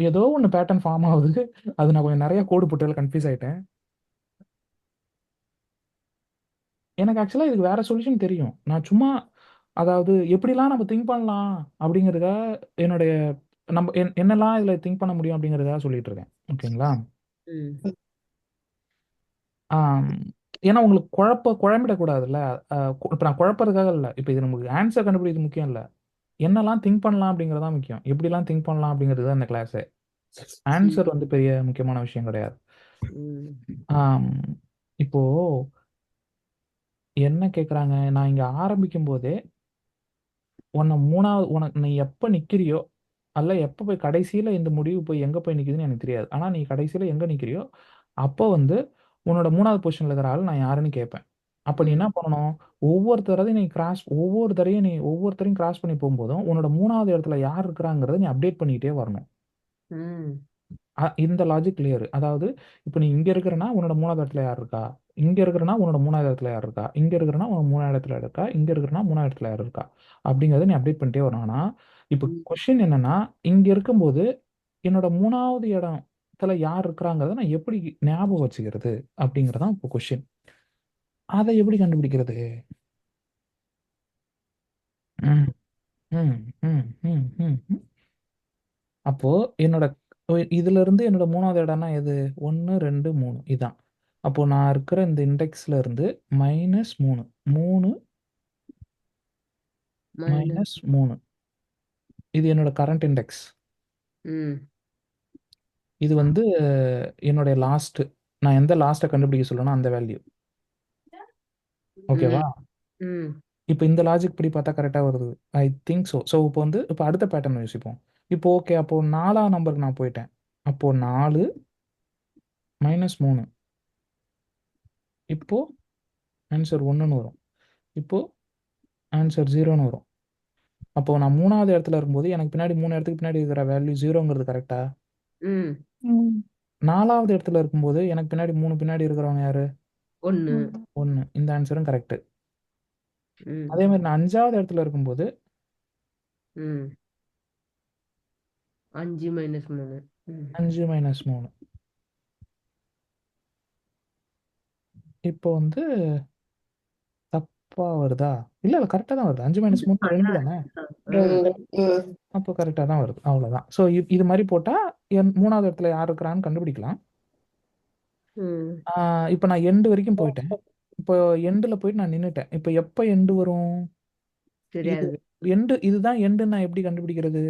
ஏதோ ஒன்று பேட்டர்ன் ஃபார்ம் ஆகுது. அது நான் கொஞ்சம் நிறைய கோடு போட்டு கன்ஃபியூஸ் ஆயிட்டேன். எனக்கு ஆக்சுவலாக இதுக்கு வேற சொல்யூஷன் தெரியும். நான் சும்மா அதாவது எப்படிலாம் நம்ம திங்க் பண்ணலாம் அப்படிங்கிறதுக்காக என்னுடைய நம்ம என்னெல்லாம் இதில் திங்க் பண்ண முடியும் அப்படிங்கிறதுக்காக சொல்லிட்டு இருக்கேன், ஓகேங்களா? ஏன்னா உங்களுக்கு குழம்பிடக்கூடாதுல்ல. இப்போ நான் குழப்பறதுக்காக இல்லை, இப்போ இது நமக்கு ஆன்சர் கண்டுபிடிக்கிறது முக்கியம் இல்லை, என்னெல்லாம் திங்க் பண்ணலாம் அப்படிங்கிறது தான் முக்கியம். எப்படிலாம் திங்க் பண்ணலாம் அப்படிங்கிறது தான் இந்த கிளாஸு. ஆன்சர் வந்து பெரிய முக்கியமான விஷயம் கிடையாது. இப்போ என்ன கேட்குறாங்க, நான் இங்கே ஆரம்பிக்கும் போதே உனக்கு நீ எப்போ நிற்கிறியோ அல்ல எப்போ போய் கடைசியில் இந்த முடிவு போய் எங்கே போய் நிற்குதுன்னு எனக்கு தெரியாது. ஆனால் நீ கடைசியில் எங்கே நிற்கிறியோ அப்போ வந்து உன்னோட 3வது பொசிஷனில் இருக்கிற ஆள் நான் யாருன்னு கேட்பேன். அப்போ நீ என்ன பண்ணணும், ஒவ்வொருத்தரையும் ஒவ்வொருத்தரையும் கிராஸ் பண்ணி போகும்போதும் உன்னோட 3வது இடத்துல யார் இருக்கிறாங்கிறத நீ அப்டேட் பண்ணிக்கிட்டே வரணும். இந்த லாஜிக் கிளியர். அதாவது இப்போ நீ இங்கே இருக்கிறனா உன்னோட 3வது இடத்துல யார் இருக்கா, இங்கே இருக்கிறனா உன்னோட 3வது இடத்துல யார் இருக்கா, இங்கே இருக்கிறனா உன்னோட 3வது இடத்துல இருக்கா, இங்கே இருக்கிறனா 3வது இடத்துல யார் இருக்கா அப்படிங்கிறத நீ அப்டேட் பண்ணிட்டே வரணும். ஆனால் இப்போ கொஸ்டின் என்னன்னா, இங்கே இருக்கும்போது என்னோட 3வது இடத்துல யார் இருக்கிறாங்கிறத நான் எப்படி ஞாபகம் வச்சுக்கிறது அப்படிங்கிறதான் இப்போ கொஸ்டின். அதை எப்படி கண்டுபிடிக்கிறது? அப்போ என்னோட இதுல இருந்து என்னோட 3வது இடம்னா எது? 1 2 3 இதான். அப்போ நான் இருக்கிற இந்த இண்டெக்ஸ்ல இருந்து -3 -3 இது என்னோட கரண்ட் இண்டெக்ஸ். இது வந்து என்னுடைய லாஸ்ட், நான் எந்த லாஸ்ட்டை கண்டுபிடிக்க சொல்லணும் அந்த வேல்யூ, ஓகேவா? இப்போ இந்த லாஜிக் படி பார்த்தா கரெக்டாக வருது, ஐ திங்க் ஸோ. ஸோ இப்போ அடுத்த பேட்டர்ன் யோசிப்போம். இப்போ ஓகே, அப்போ 4ஆம் நம்பருக்கு நான் போயிட்டேன். அப்போ 4 -3 இப்போ ஆன்சர் 1ன்னு வரும். இப்போ ஆன்சர் 0ன்னு வரும். அப்போ நான் 3வது இடத்துல இருக்கும்போது எனக்கு பின்னாடி 3 இடத்துக்கு பின்னாடி இருக்கிற வேல்யூ 0ங்கிறது கரெக்டா? 4வது இடத்துல இருக்கும்போது எனக்கு பின்னாடி 3 பின்னாடி இருக்கிறவங்க யாரு? 1. இந்த ஆன்சரும் கரெக்ட். அதே மாதிரி நான் 5வது இடத்துல இருக்கும்போது 5 -3 5 -3 இப்போ வந்து தப்பா வருதா? இல்ல இல்ல கரெக்டா தான் வருது. 5 - 3 2 தானே. அப்போ கரெக்டா தான் வருது. அவ்வளவுதான். ஸோ இது மாதிரி போட்டா 3வது இடத்துல யார் இருக்கிறான்னு கண்டுபிடிக்கலாம். இப்போ நான் எண்டு வரைக்கும் போயிட்டேன். இப்போ எண்டுல போயிட்டு நான் நின்னுட்டேன். இப்போ எப்போ எண்டு வரும்? இது தெரியாது. எண்டு, இதுதான் எண்டுன்னு நான் எப்படி கண்டுபிடிக்கிறது?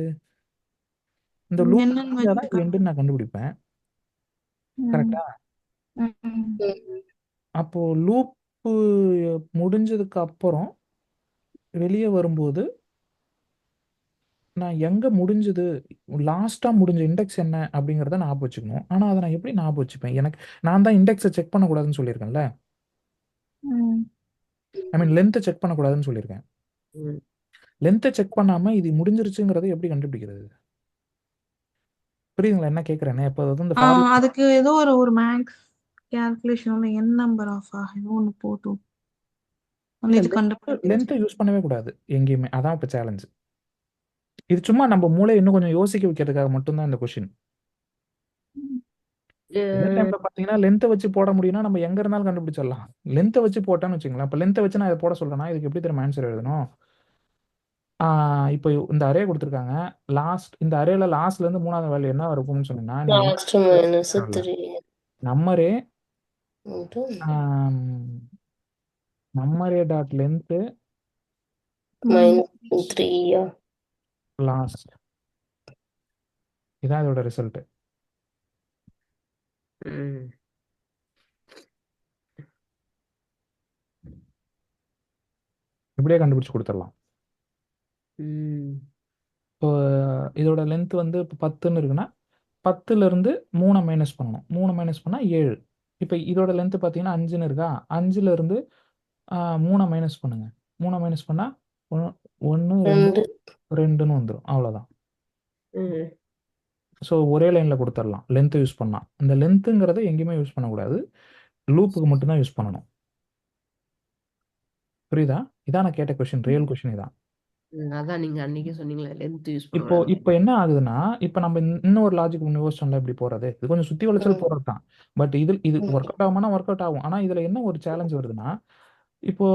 இந்த லூப் என்னன்னு முடிஞ்சாதான் இது வச்சுக்கோங்க. எண்டுன்னு நான் கண்டுபிடிப்பேன். கரெக்டா? அப்போ லூப் முடிஞ்சதுக்கு அப்புறம் வெளியே வரும்போது நான் எங்க முடிஞ்சது, லாஸ்டா முடிஞ்ச இண்டெக்ஸ் என்ன அப்படிங்கிறத ஞாபகம் வச்சுக்கணும். ஆனா அதை நான் எப்படி ஞாபகம் வச்சுப்பேன்? எனக்கு நான் தான் இண்டெக்ஸை செக் பண்ணக்கூடாதுன்னு சொல்லியிருக்கேன்ல. ஐ மீன் லென்த்தை செக் பண்ணக்கூடாதுன்னு சொல்லியிருக்கேன். லென்த்தை செக் பண்ணாம இது முடிஞ்சிருச்சுங்கிறத எப்படி கண்டுபிடிக்கிறது? புரியுதுங்களா என்ன கேட்குறேன்னு? இப்போ வந்து இந்த அதுக்கு ஏதோ ஒரு மேக்ஸ் கேல்குலேஷன்ல என் நம்பர் ஆஃப் ஏதோ ஒன்று போட்டும் இது கண்டுபிடிக்கிறது. லென்த்தை யூஸ் பண்ணவே கூடாது எங்கேயுமே. அதான் இப்போ சேலஞ்சு. இது சும்மா நம்ம மூளையை இன்னும் கொஞ்சம் யோசிக்க வைக்கிறதுக்காக மட்டும்தான் இந்த கொஷின். இதே டைம்ல பாத்தீங்கன்னா லென்த்தை வச்சு போட முடியும்னா நம்ம எங்க இருந்தாலும் கண்டுபிடிச்சிடலாம். லென்த்தை வச்சு போட்டான்னு வச்சுங்களேன். இப்போ லென்த்தை வச்சு நான் இதை போட சொல்றேன்னா இதுக்கு எப்படி தெரியும் ஆன்சர் எழுதணும்? இப்போ இந்த அரே கொடுத்துருக்காங்க. இந்த அரேல லாஸ்ட்ல இருந்து 3வது வேல்யூ என்ன இருக்கும்னு சொன்னீங்கன்னா லாஸ்ட் மைனஸ் 3 நம்மரே into நம்மரே டாட் லென்த் minus 3 லாஸ்ட். இதான் இதோட ரிசல்ட். இப்படியே கண்டுபிடிச்சு கொடுத்துடலாம். இப்போ இதோட லென்த் வந்து இப்போ 10ன்னு இருக்குன்னா 10ல இருந்து 3 மைனஸ் பண்ணணும். 3 மைனஸ் பண்ணா 7. இப்போ இதோட லென்த் பார்த்தீங்கன்னா 5ன்னு இருக்கா. 5ல இருந்து 3 மைனஸ் பண்ணுங்க. 3 மைனஸ் பண்ணா 1 2 2ன்னு வந்துடும். அவ்வளோதான். ஸோ ஒரே லைனில் கொடுத்துடலாம் லென்த்தை யூஸ் பண்ணால். இந்த லென்த்துங்கிறத எங்கேயுமே யூஸ் பண்ணக்கூடாது, லூப்புக்கு மட்டும்தான் யூஸ் பண்ணணும். புரியுதா? இதான் நான் கேட்ட கொஸ்டின், ரியல் கொஸ்டின் இதான். அதான் நீங்க அன்னைக்கு சொன்னீங்களே லென்த் யூஸ் இப்போ என்ன ஆகுதுன்னா, இப்போ நம்ம இன்னொரு லாஜிக் ஒன்று யோசிச்சோம்ல இப்படி போறது, இது கொஞ்சம் சுத்தி வளைச்சல் போறது தான். பட் இது ஒர்க் அவுட் ஆகுமானா ஒர்க் அவுட் ஆகும். ஆனால் இதுல என்ன ஒரு சேலஞ்ச் வருதுன்னா, இப்போ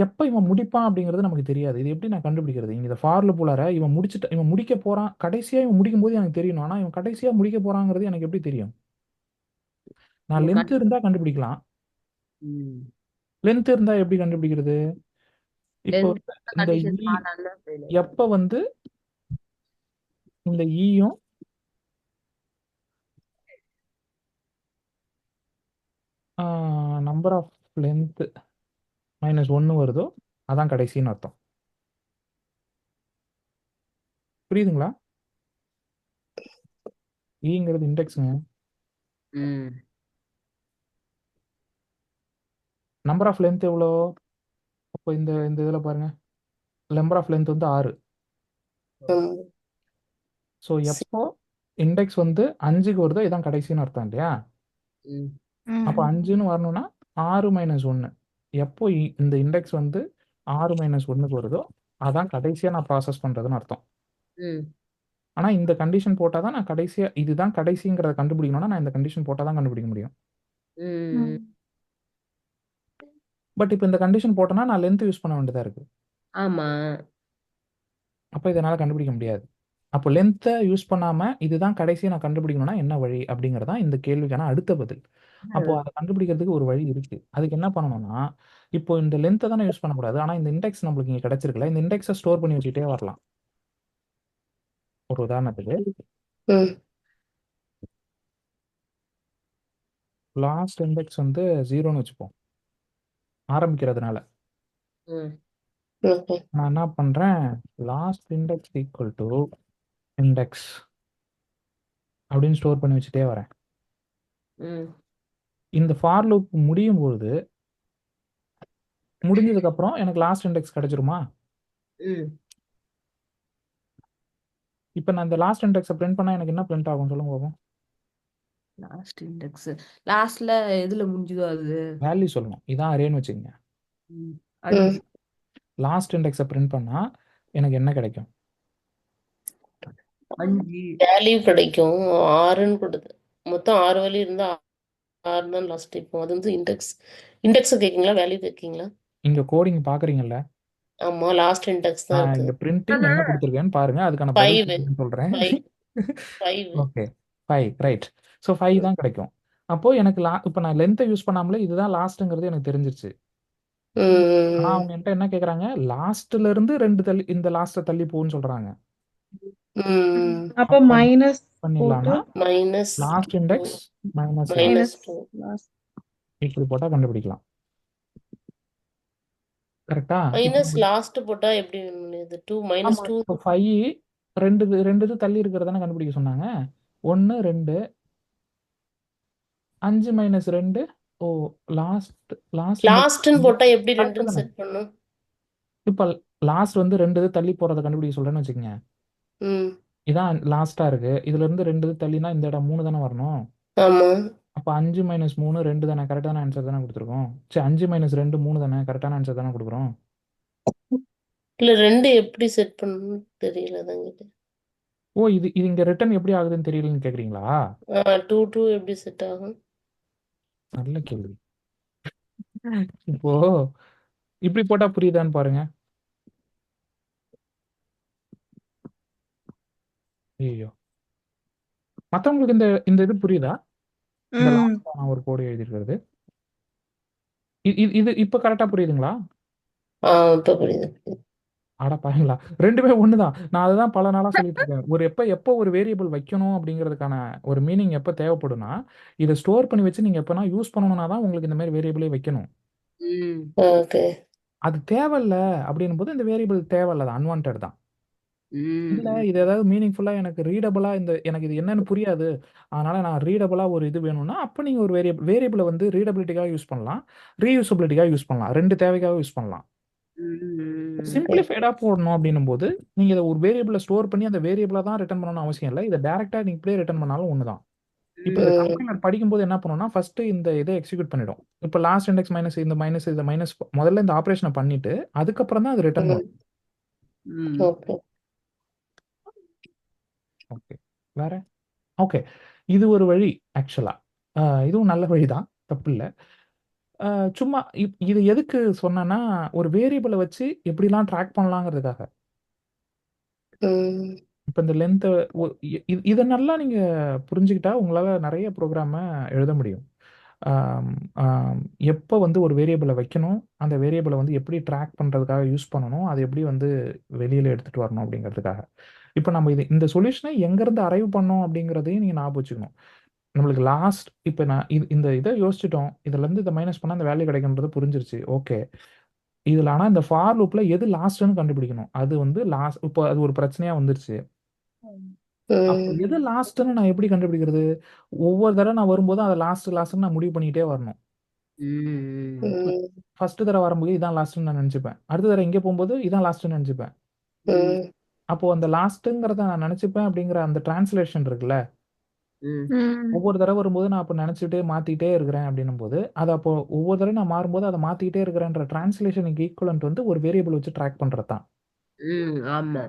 எப்போ இவன் முடிப்பான் அப்படிங்கிறது நமக்கு தெரியாது. இது எப்படி நான் கண்டுபிடிக்கிறது? இந்த ஃபார் லூப் உள்ளார இவன் முடிக்க போறான், கடைசியா இவன் முடிக்கும் போது எனக்கு தெரியணும். ஆனா இவன் கடைசியா முடிக்க போறாங்கிறது எனக்கு எப்படி தெரியும்? நான் லென்த் இருந்தா கண்டுபிடிக்கலாம். லென்த் இருந்தா எப்படி கண்டுபிடிக்கிறது? இப்போ இந்த எப்ப வந்து இந்த ஈயும் நம்பர் ஆஃப் லென்த் -1 வருதோ அதான் கடைசின்னு அர்த்தம். புரியுதுங்களா? ஈங்கிறது இண்டெக்ஸுங்க. நம்பர் ஆஃப் லென்த் எவ்வளோ? அப்போ இந்த இதில் பாருங்க, நம்பர் ஆஃப் லென்த் வந்து 6. ஸோ எப்போ இண்டெக்ஸ் வந்து 5க்கு வருதோ இதான் கடைசின்னு அர்த்தம் இல்லையா? அப்போ 5ன்னு வரணும்னா 6 - 1. எப்போ இந்த இண்டெக்ஸ் வந்து 6 - 1க்கு வருதோ அதான் கடைசியா நான் ப்ராசஸ் பண்றதுன்னு அர்த்தம். ஆனா இந்த கண்டிஷன் போட்டால் தான் நான் கடைசியா இதுதான் கடைசிங்கிறத கண்டுபிடிக்கணும்னா நான் இந்த கண்டிஷன் போட்டால் தான் கண்டுபிடிக்க முடியும். பட் இப்போ இந்த கண்டிஷன் போட்டோன்னா நான் லென்த் யூஸ் பண்ண வேண்டியதா இருக்கு. ஆமா. அப்போ இதனால கண்டுபிடிக்க முடியாது. அப்போ லென்த்தை யூஸ் பண்ணாம இதுதான் கடைசியை நான் கண்டுபிடிக்கணும்னா என்ன வழி அப்படிங்கிறதா இந்த கேள்விக்கான அடுத்த பதில். அப்போ அதை கண்டுபிடிக்கிறதுக்கு ஒரு வழி இருக்கு. அதுக்கு என்ன பண்ணணும்னா, இப்போ இந்த லென்த்தை தானே யூஸ் பண்ணக்கூடாது. ஆனா இந்த இண்டெக்ஸ் நம்மளுக்கு இங்க கிடைச்சிருக்குல்ல, இந்த இண்டெக்ஸை ஸ்டோர் பண்ணி வச்சுட்டே வரலாம். ஒரு உதாரணத்துக்கு லாஸ்ட் இண்டெக்ஸ் வந்து 0ன்னு வச்சுப்போம் ஆரம்பிக்கிறதுனால. நான் என்ன பண்றேன், last index equal to index அப்படின்னு ஸ்டோர் பண்ணி வச்சுட்டே வரேன். இந்த ஃபார் லூப் முடியும் பொழுது முடிஞ்சதுக்கு அப்புறம் எனக்கு லாஸ்ட் இண்டெக்ஸ் கிடைச்சிருமா? இப்போ நான் இந்த லாஸ்ட் இண்டெக்ஸை பிரிண்ட் பண்ணா எனக்கு என்ன பிரிண்ட் ஆகும் சொல்லுங்க பாப்போம். லாஸ்ட் இண்டெக்ஸ் லாஸ்ட்ல எதுல முடிஞ்சதோ அது வேல்யூ சொல்லணும். இதான் அரேன்னு வச்சுக்கோங்க. லாஸ்ட் இண்டெக்ஸை பிரிண்ட் பண்ணா எனக்கு என்ன கிடைக்கும்? 5 வேல்யூ கிடைக்கும். 6ன்னு கொடுத்து மொத்தம் 6 வேல்யூ இருந்தா 6 தான் லாஸ்ட். இப்போ அது வந்து இண்டெக்ஸ் கேட்கீங்களா வேல்யூ கேட்கீங்களா? இங்க கோடிங் பாக்குறீங்கல்ல? ஆமா, லாஸ்ட் இண்டெக்ஸ் தான் நான் இருக்கு. இங்க பிரிண்டிங் என்ன கொடுத்துருக்கேன்னு பாருங்க. அதுக்கான பதில் 5 தெரியும்னு சொல்றேன். 5 ஓகே 5 ரைட். ஸோ 5 தான் கிடைக்கும். அப்போ எனக்கு இப்போ நான் லென்த்தை யூஸ் பண்ணாமலே இதுதான் லாஸ்ட்டுங்கிறது எனக்கு தெரிஞ்சிருச்சு. ஆனா அவங்க என்கிட்ட என்ன கேக்குறாங்க, லாஸ்ட்ல இருந்து 2 தள்ளி இந்த லாஸ்ட்டை தள்ளி போன்னு சொல்றாங்க. அப்போ அப்போ மைனஸ் போட்டு பண்ணிடலாம்னா minus last index minus minus 2 last இப்படி போட்டா கண்டுபிடிக்கலாம். கரெக்டா? மைனஸ் லாஸ்ட் போட்டா எப்படி இது 2 மைனஸ் 2 இப்போ 5 ரெண்டு இது தள்ளி இருக்கிறதானே கண்டுபிடிக்க சொன்னாங்க. 1 2 5 மைனஸ் 2 ஓ லாஸ்ட் லாஸ்ட்னு போட்டா எப்படி Correct 2 தானே? செட் பண்ணும்? இப்போ லாஸ்ட் வந்து 2 இது தள்ளி போறதை கண்டுபிடிக்க சொல்றேன்னு வச்சுக்கோங்க. ம் இதான் லாஸ்டா இருக்கு. இதுல இருந்து 2 இது தள்ளினா இந்த இடம் 3 தானே வரணும். ஆமா. அப்போ 5 மைனஸ் 3 2 தானே, கரெக்டான ஆன்சர் தானே கொடுத்துருக்கோம். சரி 5 மைனஸ் 2 3 தானே, கரெக்டான ஆன்சர் தானே கொடுக்குறோம். இல்ல 2 எப்படி செட் பண்ணணும்னு தெரியல தான் கேட்டேன். ஓ இது இது இங்க ரிட்டர்ன் எப்படி ஆகுதுன்னு தெரியலன்னு கேக்குறீங்களா? 2 2 எப்படி செட் ஆகும்? நல்ல கேள்வி. இப்போ இப்படி போட்டா புரியுதான்னு பாருங்க. ஐயோ மத்தவங்களுக்கு இந்த இந்த இது புரியுதா? இந்த லாஸ்ட் நான் ஒரு கோடு எழுதிருக்கிறது இது இப்ப கரெக்டா புரியுதுங்களா? இப்ப புரியுது. அட பாருங்களா, ரெண்டுமே ஒண்ணுதான். நான் அதுதான் பல நாளா சொல்லிட்டு இருக்கேன். ஒரு எப்போ ஒரு வேரியபிள் வைக்கணும் அப்படிங்கிறதுக்கான ஒரு மீனிங் எப்போ தேவைப்படும்னா, இதை ஸ்டோர் பண்ணி வச்சு நீங்க எப்பனா யூஸ் பண்ணணும்னா தான் உங்களுக்கு இந்த மாதிரி வேரியபிளே வைக்கணும். ஓகே. அது தேவையில்ல அப்படின்னும் போது இந்த வேரியபிள் தேவையில்ல தான், அன்வான்ட் தான். இல்ல இது ஏதாவது மீனிங்ஃபுல்லா எனக்கு ரீடபிளா எனக்கு இது என்னன்னு புரியாது, அதனால நான் ரீடபிளா ஒரு இது வேணும்னா அப்ப நீங்க ஒரு வேரியபிளை வந்து ரீடபிலிட்டிக்காக யூஸ் பண்ணலாம், ரீயூசபிலிட்டிக்காக யூஸ் பண்ணலாம், ரெண்டு தேவைக்காக யூஸ் பண்ணலாம். சிம்பிளிஃபைடா போடணும் அப்படின்னும் போது நீங்க இதை ஒரு வேரியபிளை ஸ்டோர் பண்ணி அந்த வேரியபிளை தான் ரிட்டர்ன் பண்ணணும்னு அவசியம் இல்லை. இதை டைரக்டா நீங்க இப்படியே ரிட்டர்ன் பண்ணாலும் ஒண்ணுதான். இப்போ இந்த கம்பைலர் படிக்கும்போது என்ன பண்ணும்னா ஃபர்ஸ்ட் இந்த இதை எக்ஸிக்யூட் பண்ணிடும். இப்போ லாஸ்ட் இண்டெக்ஸ் மைனஸ் இந்த மைனஸ் முதல்ல இந்த ஆபரேஷனை பண்ணிட்டு அதுக்கப்புறம் தான் அது ரிட்டர்ன் பண்ணும். ஓகே. ஓகே வேற ஓகே இது ஒரு வழி. ஆக்சுவலா இதுவும் நல்ல வழிதான், தப்பு இல்லை. சும்மா இது எதுக்கு சொன்னேன்னா ஒரு வேரியபிளை வச்சு எப்படிலாம் ட்ராக் பண்ணலாங்கிறதுக்காக. இப்போ இந்த லென்த்தை இதை நல்லா நீங்க புரிஞ்சுக்கிட்டா உங்களால நிறைய ப்ரோக்ராமை எழுத முடியும். எப்போ வந்து ஒரு வேரியபிளை வைக்கணும், அந்த வேரியபிளை வந்து எப்படி ட்ராக் பண்ணுறதுக்காக யூஸ் பண்ணணும், அதை எப்படி வந்து வெளியில் எடுத்துகிட்டு வரணும் அப்படிங்கிறதுக்காக. இப்போ நம்ம இந்த சொல்யூஷனை எங்கேருந்து அரைவ் பண்ணோம் அப்படிங்கிறதையும் நீங்கள் ஞாபகம் வச்சுக்கணும். நம்மளுக்கு லாஸ்ட் இப்போ நான் இந்த இதை யோசிச்சிட்டோம், இதுலேருந்து இதை மைனஸ் பண்ணால் அந்த வேல்யூ கிடைக்குன்றது புரிஞ்சிருச்சு. ஓகே இதில் ஆனால் இந்த ஃபார் லூப்பில் எது லாஸ்ட்டுன்னு கண்டுபிடிக்கணும். அது வந்து லாஸ்ட் இப்போ அது ஒரு பிரச்சனையாக வந்துருச்சு. அப்போ எது லாஸ்ட்னு நான் எப்படி கண்டுபிடிக்கிறது? ஒவ்வொரு தடவை நான் வரும்போது அதை லாஸ்ட் நான் முடிவு பண்ணிக்கிட்டே வரணும். ஃபர்ஸ்ட் தடவை வரும்போது இதான் லாஸ்ட்னு நான் நினைச்சுப்பேன், அடுத்த தடவை இங்கே போகும்போது இதான் லாஸ்ட்னு நினைச்சுப்பேன். அப்போ அந்த லாஸ்ட்டுங்கிறத நான் நினைச்சுப்பேன் அப்படிங்கிற அந்த டிரான்ஸ்லேஷன் இருக்குல்ல, ஒவ்வொரு தடவை வரும்போது நான் அப்போ நினைச்சிட்டே மாத்திட்டே இருக்கிறேன் அப்படின்னும் போது அது அப்போ ஒவ்வொரு தடவை நான் மாறும்போது அதை மாத்திட்டே இருக்கிறேன்ற டிரான்ஸ்லேஷனுக்கு ஈக்குவலன்ட் வந்து ஒரு வேரியபிள் வச்சு ட்ராக் பண்றது தான். ஆமா.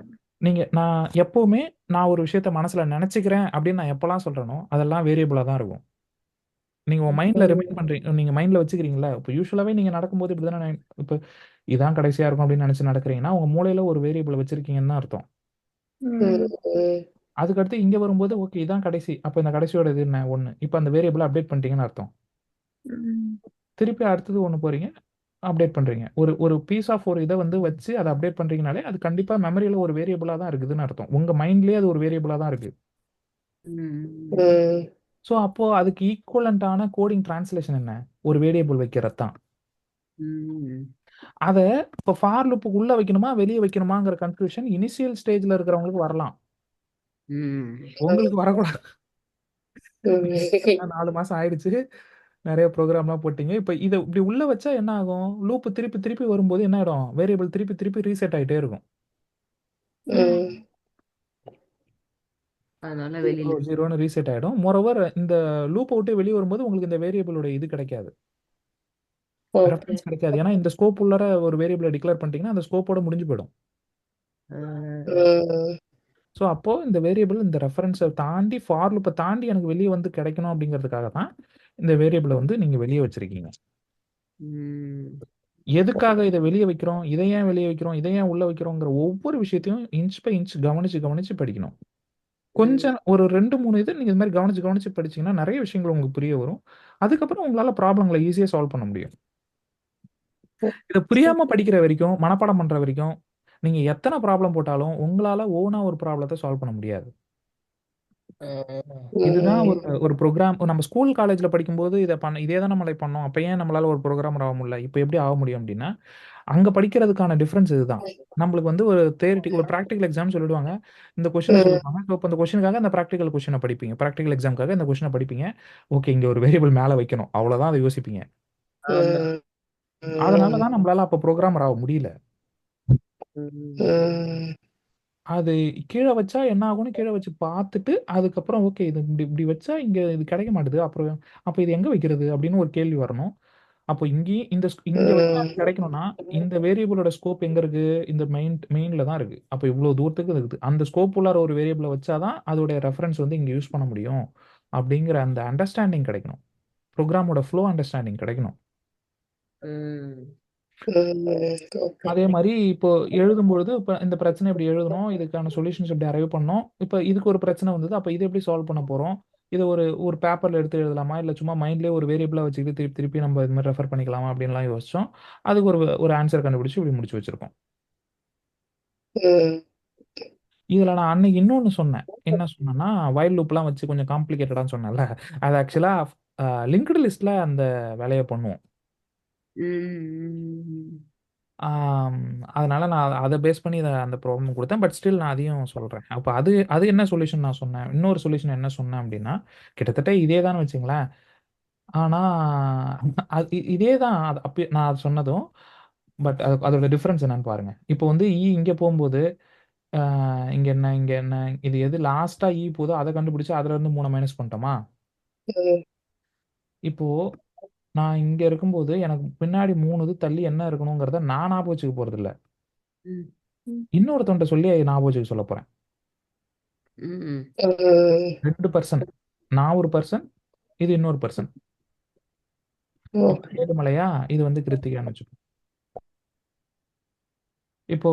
நீங்க நான் எப்பவுமே நான் ஒரு விஷயத்த மனசுல நினைச்சுக்கிறேன் அப்படின்னு நான் எப்பெல்லாம் சொல்றேனோ அதெல்லாம் வேரியபிளா தான் இருக்கும். நீங்க உங்க மைண்ட்ல ரிமைண்ட் பண்றீங்க, நீங்க மைண்ட்ல வச்சுக்கிறீங்களா? இப்போ யூஸ்வலாவே நீங்க நடக்கும்போது இப்படிதானே, இப்போ இதான் கடைசியா இருக்கும் அப்படின்னு நினைச்சு நடக்கிறீங்கன்னா உங்க மூளையில ஒரு வேரியபிள் வச்சிருக்கீங்கன்னு தான் அர்த்தம். அதுக்கடுத்து இங்க வரும்போது ஓகே இதான் கடைசி, அப்போ இந்த கடைசியோட இது என்ன 1, இப்போ அந்த வேரியபிளை அப்டேட் பண்ணிட்டீங்கன்னு அர்த்தம். திருப்பி அடுத்தது ஒன்று போறீங்க அப்டேட் பண்றீங்க, ஒரு பீஸ் ஆஃப் ஒரு இதை வந்து வச்சு அதை அப்டேட் பண்றீங்கனாலே அது கண்டிப்பா மெமரியில ஒரு வேரியபிளா தான் இருக்குதுன்னு அர்த்தம். உங்க மைண்ட்லயே அது ஒரு வேரியபிளா தான் இருக்கு. ஸோ அப்போ அதுக்கு ஈக்குவலண்டான கோடிங் டிரான்ஸ்லேஷன் என்ன? ஒரு வேரியபிள் வைக்கிறது தான். அதை இப்போ ஃபார் லூப்புக்கு உள்ள வைக்கணுமா வெளியே வைக்கணுமாங்கிற கன்ஃபியூஷன் இனிஷியல் ஸ்டேஜ்ல இருக்கிறவங்களுக்கு வரலாம், உங்களுக்கு வரக்கூடாது. 4 மாசம் ஆயிடுச்சு, நிறைய ப்ரோக்ராம்லாம் போட்டீங்க, இப்போ இதை இப்படி உள்ள வச்சா என்ன ஆகும்? லூப் திருப்பி திருப்பி வரும்போது என்ன ஆயிடும்? வேரியபிள் திருப்பி திருப்பி ரீசெட் ஆகிட்டே இருக்கும். அதனால வெளியில 0ன்னு ரீசெட் ஆயிடும். மோரோவர் இந்த லூப்பை விட்டு வெளியே வரும்போது உங்களுக்கு இந்த வேரியபிளோட இது கிடைக்காது, ரெஃபரன்ஸ் கிடைக்காது. ஏன்னா இந்த ஸ்கோப் உள்ளார ஒரு வேரியபிளை டிக்ளேர் பண்ணிட்டீங்கன்னா அந்த ஸ்கோப்போட முடிஞ்சு போயிடும். ஸோ அப்போ இந்த வேரியபிள் இந்த ரெஃபரன்ஸை தாண்டி ஃபார் லூப்பை தாண்டி எனக்கு வெளியே வந்து கிடைக்கணும் அப்படிங்கிறதுக்காக தான் இந்த வேரியபிளை வந்து நீங்க வெளியே வச்சிருக்கீங்க. எதுக்காக இதை வெளியே வைக்கிறோம், இதை ஏன் வெளியே வைக்கிறோம், இதை ஏன் உள்ள வைக்கிறோங்கிற ஒவ்வொரு விஷயத்தையும் இன்ச் பை இன்ச் கவனிச்சு கவனிச்சு படிக்கணும். கொஞ்சம் ஒரு 2, 3 இது நீங்க இது மாதிரி கவனிச்சு கவனிச்சு படிச்சீங்கன்னா நிறைய விஷயங்கள் உங்களுக்கு புரிய வரும். அதுக்கப்புறம் உங்களால ப்ராப்ளங்களை ஈஸியா சால்வ் பண்ண முடியும். இதை புரியாம படிக்கிற வரைக்கும், மனப்பாடம் பண்ற வரைக்கும் நீங்க எத்தனை ப்ராப்ளம் போட்டாலும் உங்களால ஓனா ஒரு ப்ராப்ளத்தை சால்வ் பண்ண முடியாது. இதுதான் ஒரு ப்ரோக்ராம். நம்ம ஸ்கூல் காலேஜ்ல படிக்கும்போது இதே தான் நம்மளை பண்ணோம். அப்ப ஏன் நம்மளால ஒரு ப்ரோக்ராமர் ஆக முடியல, இப்போ எப்படி ஆக முடியும் அப்படின்னா, அங்க படிக்கிறதுக்கான டிஃபரன்ஸ் இதுதான். நம்மளுக்கு வந்து ஒரு ஒரு ப்ராக்டிகல் எக்ஸாம் சொல்லிடுவாங்க. இந்த கொஸ்டினை சொல்லுவாங்க. ஸோ இப்போ இந்த கொஸ்டினுக்காக இந்த ப்ராக்டிகல் கொஸ்டினை படிப்பீங்க. ப்ராக்டிகல் எக்ஸாமுக்காக இந்த கொஸ்டினை படிப்பீங்க. ஓகே, இங்க ஒரு வேரியபிள் மேல வைக்கணும், அவ்வளவுதான் அதை யோசிப்பீங்க. அதனால தான் நம்மளால அப்ப ப்ரோக்ராமர் ஆக முடியல. அது கீழே வச்சா என்ன ஆகும்னு கீழே வச்சு பார்த்துட்டு அதுக்கப்புறம் ஓகே, இது இப்படி இப்படி வச்சா இங்க இது கிடைக்க மாட்டுது, அப்புறம் அப்போ இது எங்க வைக்கிறது அப்படின்னு ஒரு கேள்வி வரணும். அப்போ இங்கேயும் இங்க வச்சா அது கிடைக்கணும்னா இந்த வேரியபிளோட ஸ்கோப் எங்க இருக்கு, இந்த மெயின்ல தான் இருக்கு. அப்போ இவ்வளவு தூரத்துக்கு இருக்குது, அந்த ஸ்கோப் உள்ளார ஒரு வேரியபிளை வச்சாதான் அதோட ரெஃபரன்ஸ் வந்து இங்க யூஸ் பண்ண முடியும் அப்படிங்கிற அந்த அண்டர்ஸ்டாண்டிங் கிடைக்கணும். ப்ரோக்ராமோட ஃப்ளோ அண்டர்ஸ்டாண்டிங் கிடைக்கணும். அதே மாதிரி இப்போ எழுதும்பொழுது இப்போ இந்த பிரச்சனை எப்படி எழுதணும், இதுக்கான சொல்யூஷன்ஸ் எப்படி அரைவ் பண்ணோம், இப்போ இதுக்கு ஒரு பிரச்சனை வந்தது, அப்போ இதை எப்படி சால்வ் பண்ண போறோம், இதை ஒரு பேப்பர்ல எடுத்து எழுதலாமா, இல்லை சும்மா மைண்ட்லேயே ஒரு வேரியபிளா வச்சுக்கிட்டு திருப்பி திருப்பி நம்ம இது மாதிரி ரெஃபர் பண்ணிக்கலாமா அப்படின்லாம் யோசிச்சோம். அதுக்கு ஒரு ஆன்சர் கண்டுபிடிச்சு இப்படி முடிச்சு வச்சிருக்கோம். இதுல நான் அன்னைக்கு இன்னொன்னு சொன்னேன். என்ன சொன்னேன்னா, வைல் லூப்லாம் வச்சு கொஞ்சம் காம்ப்ளிகேட்டடான்னு சொன்னேன்ல, அது ஆக்சுவலா லிங்க்டு லிஸ்ட்ல அந்த வேலையை பண்ணுவோம். அதனால நான் அதை பேஸ் பண்ணி அந்த ப்ராப்ளம் கொடுத்தேன். பட் ஸ்டில் நான் அதையும் சொல்றேன். அப்போ அது என்ன சொல்யூஷன் நான் சொன்னேன், இன்னொரு சொல்யூஷன் என்ன சொன்னேன் அப்படின்னா, கிட்டத்தட்ட இதே தான் வச்சுங்களேன். ஆனா இதே தான் அப்போ நான் அது சொன்னதும். பட் அதோட டிஃபரன்ஸ் என்னன்னு பாருங்க. இப்போ வந்து இங்க போகும்போது இங்க என்ன இது எது லாஸ்டா போதோ அதை கண்டுபிடிச்சு அதுல இருந்து 3 மைனஸ் பண்ணிட்டோமா. இப்போ நான் இங்க இருக்கும்போது எனக்கு பின்னாடி 3 இது தள்ளி என்ன இருக்கணுங்கிறத நான் ஞாபகம் வச்சுக்க போறது இல்ல, இன்னொருத்தவன்ட்ட சொல்லி ஞாபகம் வச்சுக்க சொல்ல போறேன். 2 பர்சன், நான் ஒரு பர்சன், இது இன்னொரு பர்சன். ஏழுமலையா, இது வந்து கிருத்திகான்னு வச்சுக்கோ. இப்போ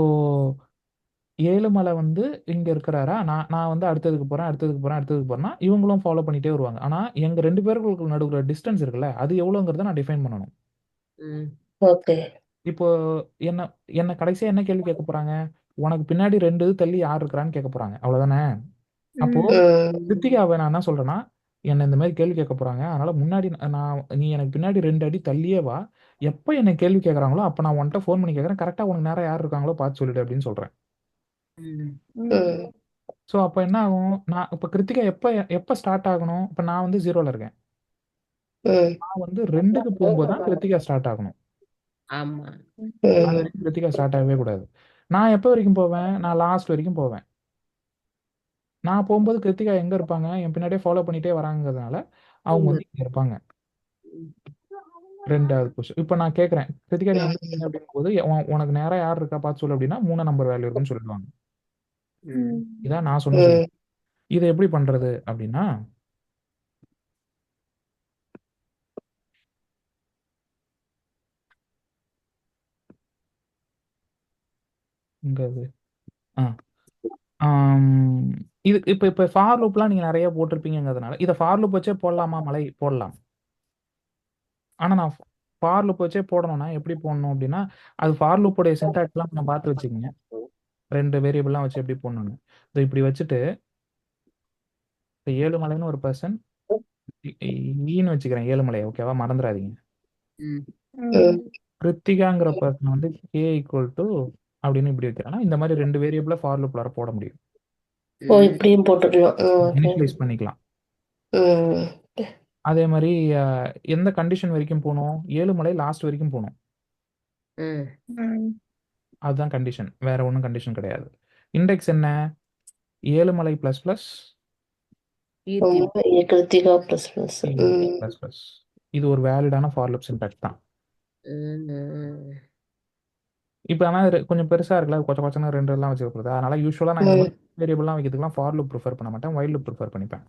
ஏழுமலை வந்து இங்க இருக்கிறாரா, நான் வந்து அடுத்ததுக்கு போறேன்னா இவங்களும் ஃபாலோ பண்ணிட்டே வருவாங்க. ஆனா எங்க 2 பேருக்கு நடுவுல டிஸ்டன்ஸ் இருக்குல்ல, அது எவ்வளவுங்கிறத நான் டிஃபைன் பண்ணணும். இப்போ என்ன கடைசியா என்ன கேள்வி கேட்க போறாங்க, உனக்கு பின்னாடி 2 இது தள்ளி யார் இருக்கிறான்னு கேட்க போறாங்க, அவ்வளவுதானே. அப்போ கிருத்திகாவை நான் என்ன சொல்றேன்னா, என்ன இந்த மாதிரி கேள்வி கேட்க போறாங்க, அதனால முன்னாடி நீ எனக்கு பின்னாடி 2 அடி தள்ளியே வா, எப்ப என்ன கேள்வி கேட்கறாங்களோ அப்ப நான் உன்கிட்ட ஃபோன் பண்ணி கேட்கறேன், கரெக்டா உனக்கு நேரம் யார் இருக்காங்களோ பார்த்து சொல்லிடு அப்படின்னு சொல்றேன். ஸோ அப்போ என்ன ஆகும், நான் இப்போ கிருத்திகா எப்போ ஸ்டார்ட் ஆகணும், இப்போ நான் வந்து 0ல இருக்கேன், நான் வந்து 2க்கு போகும்போது தான் கிருத்திகா ஸ்டார்ட் ஆகணும். அது வரைக்கும் கிருத்திகா ஸ்டார்ட் ஆகவே கூடாது. நான் எப்போ வரைக்கும் போவேன், நான் லாஸ்ட் வரைக்கும் போவேன். நான் போகும்போது கிருத்திகா எங்க இருப்பாங்க, என் பின்னாடியே ஃபாலோ பண்ணிட்டே வராங்கிறதுனால அவங்க வந்து இங்க இருப்பாங்க. 2வது கொஸ்டின் இப்போ நான் கேட்குறேன், கிருத்திகா நீ எங்க இருக்கீங்க அப்படிங்கும் போது உனக்கு நேரம் யார் இருக்கா பார்த்து சொல்லு அப்படின்னா 3 நம்பர் வேல்யூ இருக்குன்னு சொல்லிடுவாங்க. இதான் நான் சொன்ன சொல்லி. இதை எப்படி பண்றது அப்படின்னா, இங்க இது இப்போ ஃபார் லூப்லாம் நீங்க நிறைய போட்டிருப்பீங்கிறதுனால இதை ஃபார் லூப் வச்சே போடலாமா, மலை போடலாம். ஆனா நான் ஃபார் லூப் வச்சே போடணும்னா எப்படி போடணும் அப்படின்னா, அது ஃபார் லூப்போடைய சின்டாக்ஸ்லாம் நான் பார்த்து வச்சுக்கோங்க, 2 வேரியபிள்லாம் வச்சு எப்படி போடணும்னு. இதை இப்படி வச்சுட்டு ஏழுமலைன்னு ஒரு பர்சன் ஈன்னு வச்சுக்கிறேன், ஏழுமலை ஓகேவா, மறந்துடாதீங்க. கிருத்திகாங்கிற பர்சன் வந்து கே ஈக்குவல் டு அப்படின்னு இப்படி வைக்கிறேன்னா இந்த மாதிரி 2 வேரியபிளை ஃபார் லூப்ல போட முடியும். இப்படியும் போட்டுக்கலாம். இனிஷியலைஸ் பண்ணிக்கலாம். அதே மாதிரி எந்த கண்டிஷன் வரைக்கும் போகணும், ஏழுமலை லாஸ்ட் வரைக்கும் போகணும், அதுதான் கண்டிஷன், வேற ஒன்றும் கண்டிஷன் கிடையாது. இண்டெக்ஸ் என்ன, Ezhumalai plus plus Kiruthika plus plus. Plus plus. இது ஒரு வேலிடான ஃபார் லூப் சின்டாக்ஸ் தான். இப்போ ஆனால் கொஞ்சம் பெருசாக இருக்குல்ல, கொச்ச கொச்சனா 2 எல்லாம் வச்சுக்கிறது, அதனால யூஸ்வலாக நான் இந்த மாதிரி வேரியபிள்லாம் வைக்கிறதுக்குலாம் ஃபார் லூப் ப்ரிஃபர் பண்ண மாட்டேன், வைல் லூப் ப்ரிஃபர் பண்ணிப்பேன்.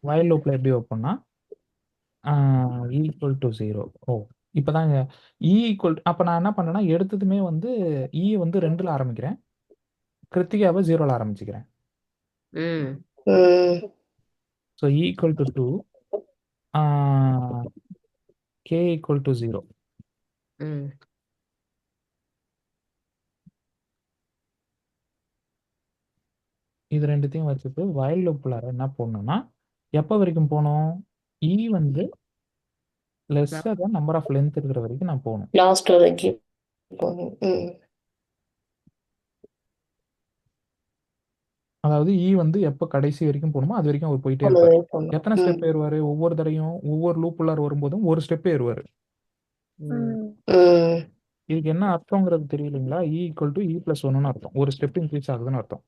வைல் லூப்ல எப்படி வைப்போம்னா, ஈக்குவல் டு 0. ஓ இப்போதாங்க அப்போ நான் என்ன பண்ணேன்னா எடுத்ததுமே வந்து வந்து 2ல் ஆரம்பிக்கிறேன், கிருத்திகாவை 0ல் ஆரம்பிச்சுக்கிறேன். ம் so equal to 2, K equal to 0. ம் இது ரெண்டுத்தையும் வச்சுட்டு வயல் லூப்புள்ளார என்ன போடணும்னா எப்போ வரைக்கும் போகணும்? வந்து லெஸ்ஸர் தான் நம்பர் ஆஃப் லென்த் இருக்கிற வரைக்கும் நான் போகணும். லாஸ்ட் வரைக்கும் போகணும். அதாவது வந்து எப்போ கடைசி வரைக்கும் போகணுமோ அது வரைக்கும் அவர் போயிட்டே அந்த இருப்பார். வரைக்கும் போகணும். எத்தனை ஸ்டெப் ஏறுவார்? ஒவ்வொரு தடையும் ஒவ்வொரு லூப்புள்ளார் வரும்போதும் ஒரு ஸ்டெப் ஏறுவார். இதுக்கு என்ன அர்த்தங்கிறது தெரியலைங்களா? ஈக்குவல் டு ப்ளஸ் 1ன்னு அர்த்தம். ஒரு ஸ்டெப் இன்க்ரீஸ் ஆகுதுன்னு அர்த்தம்.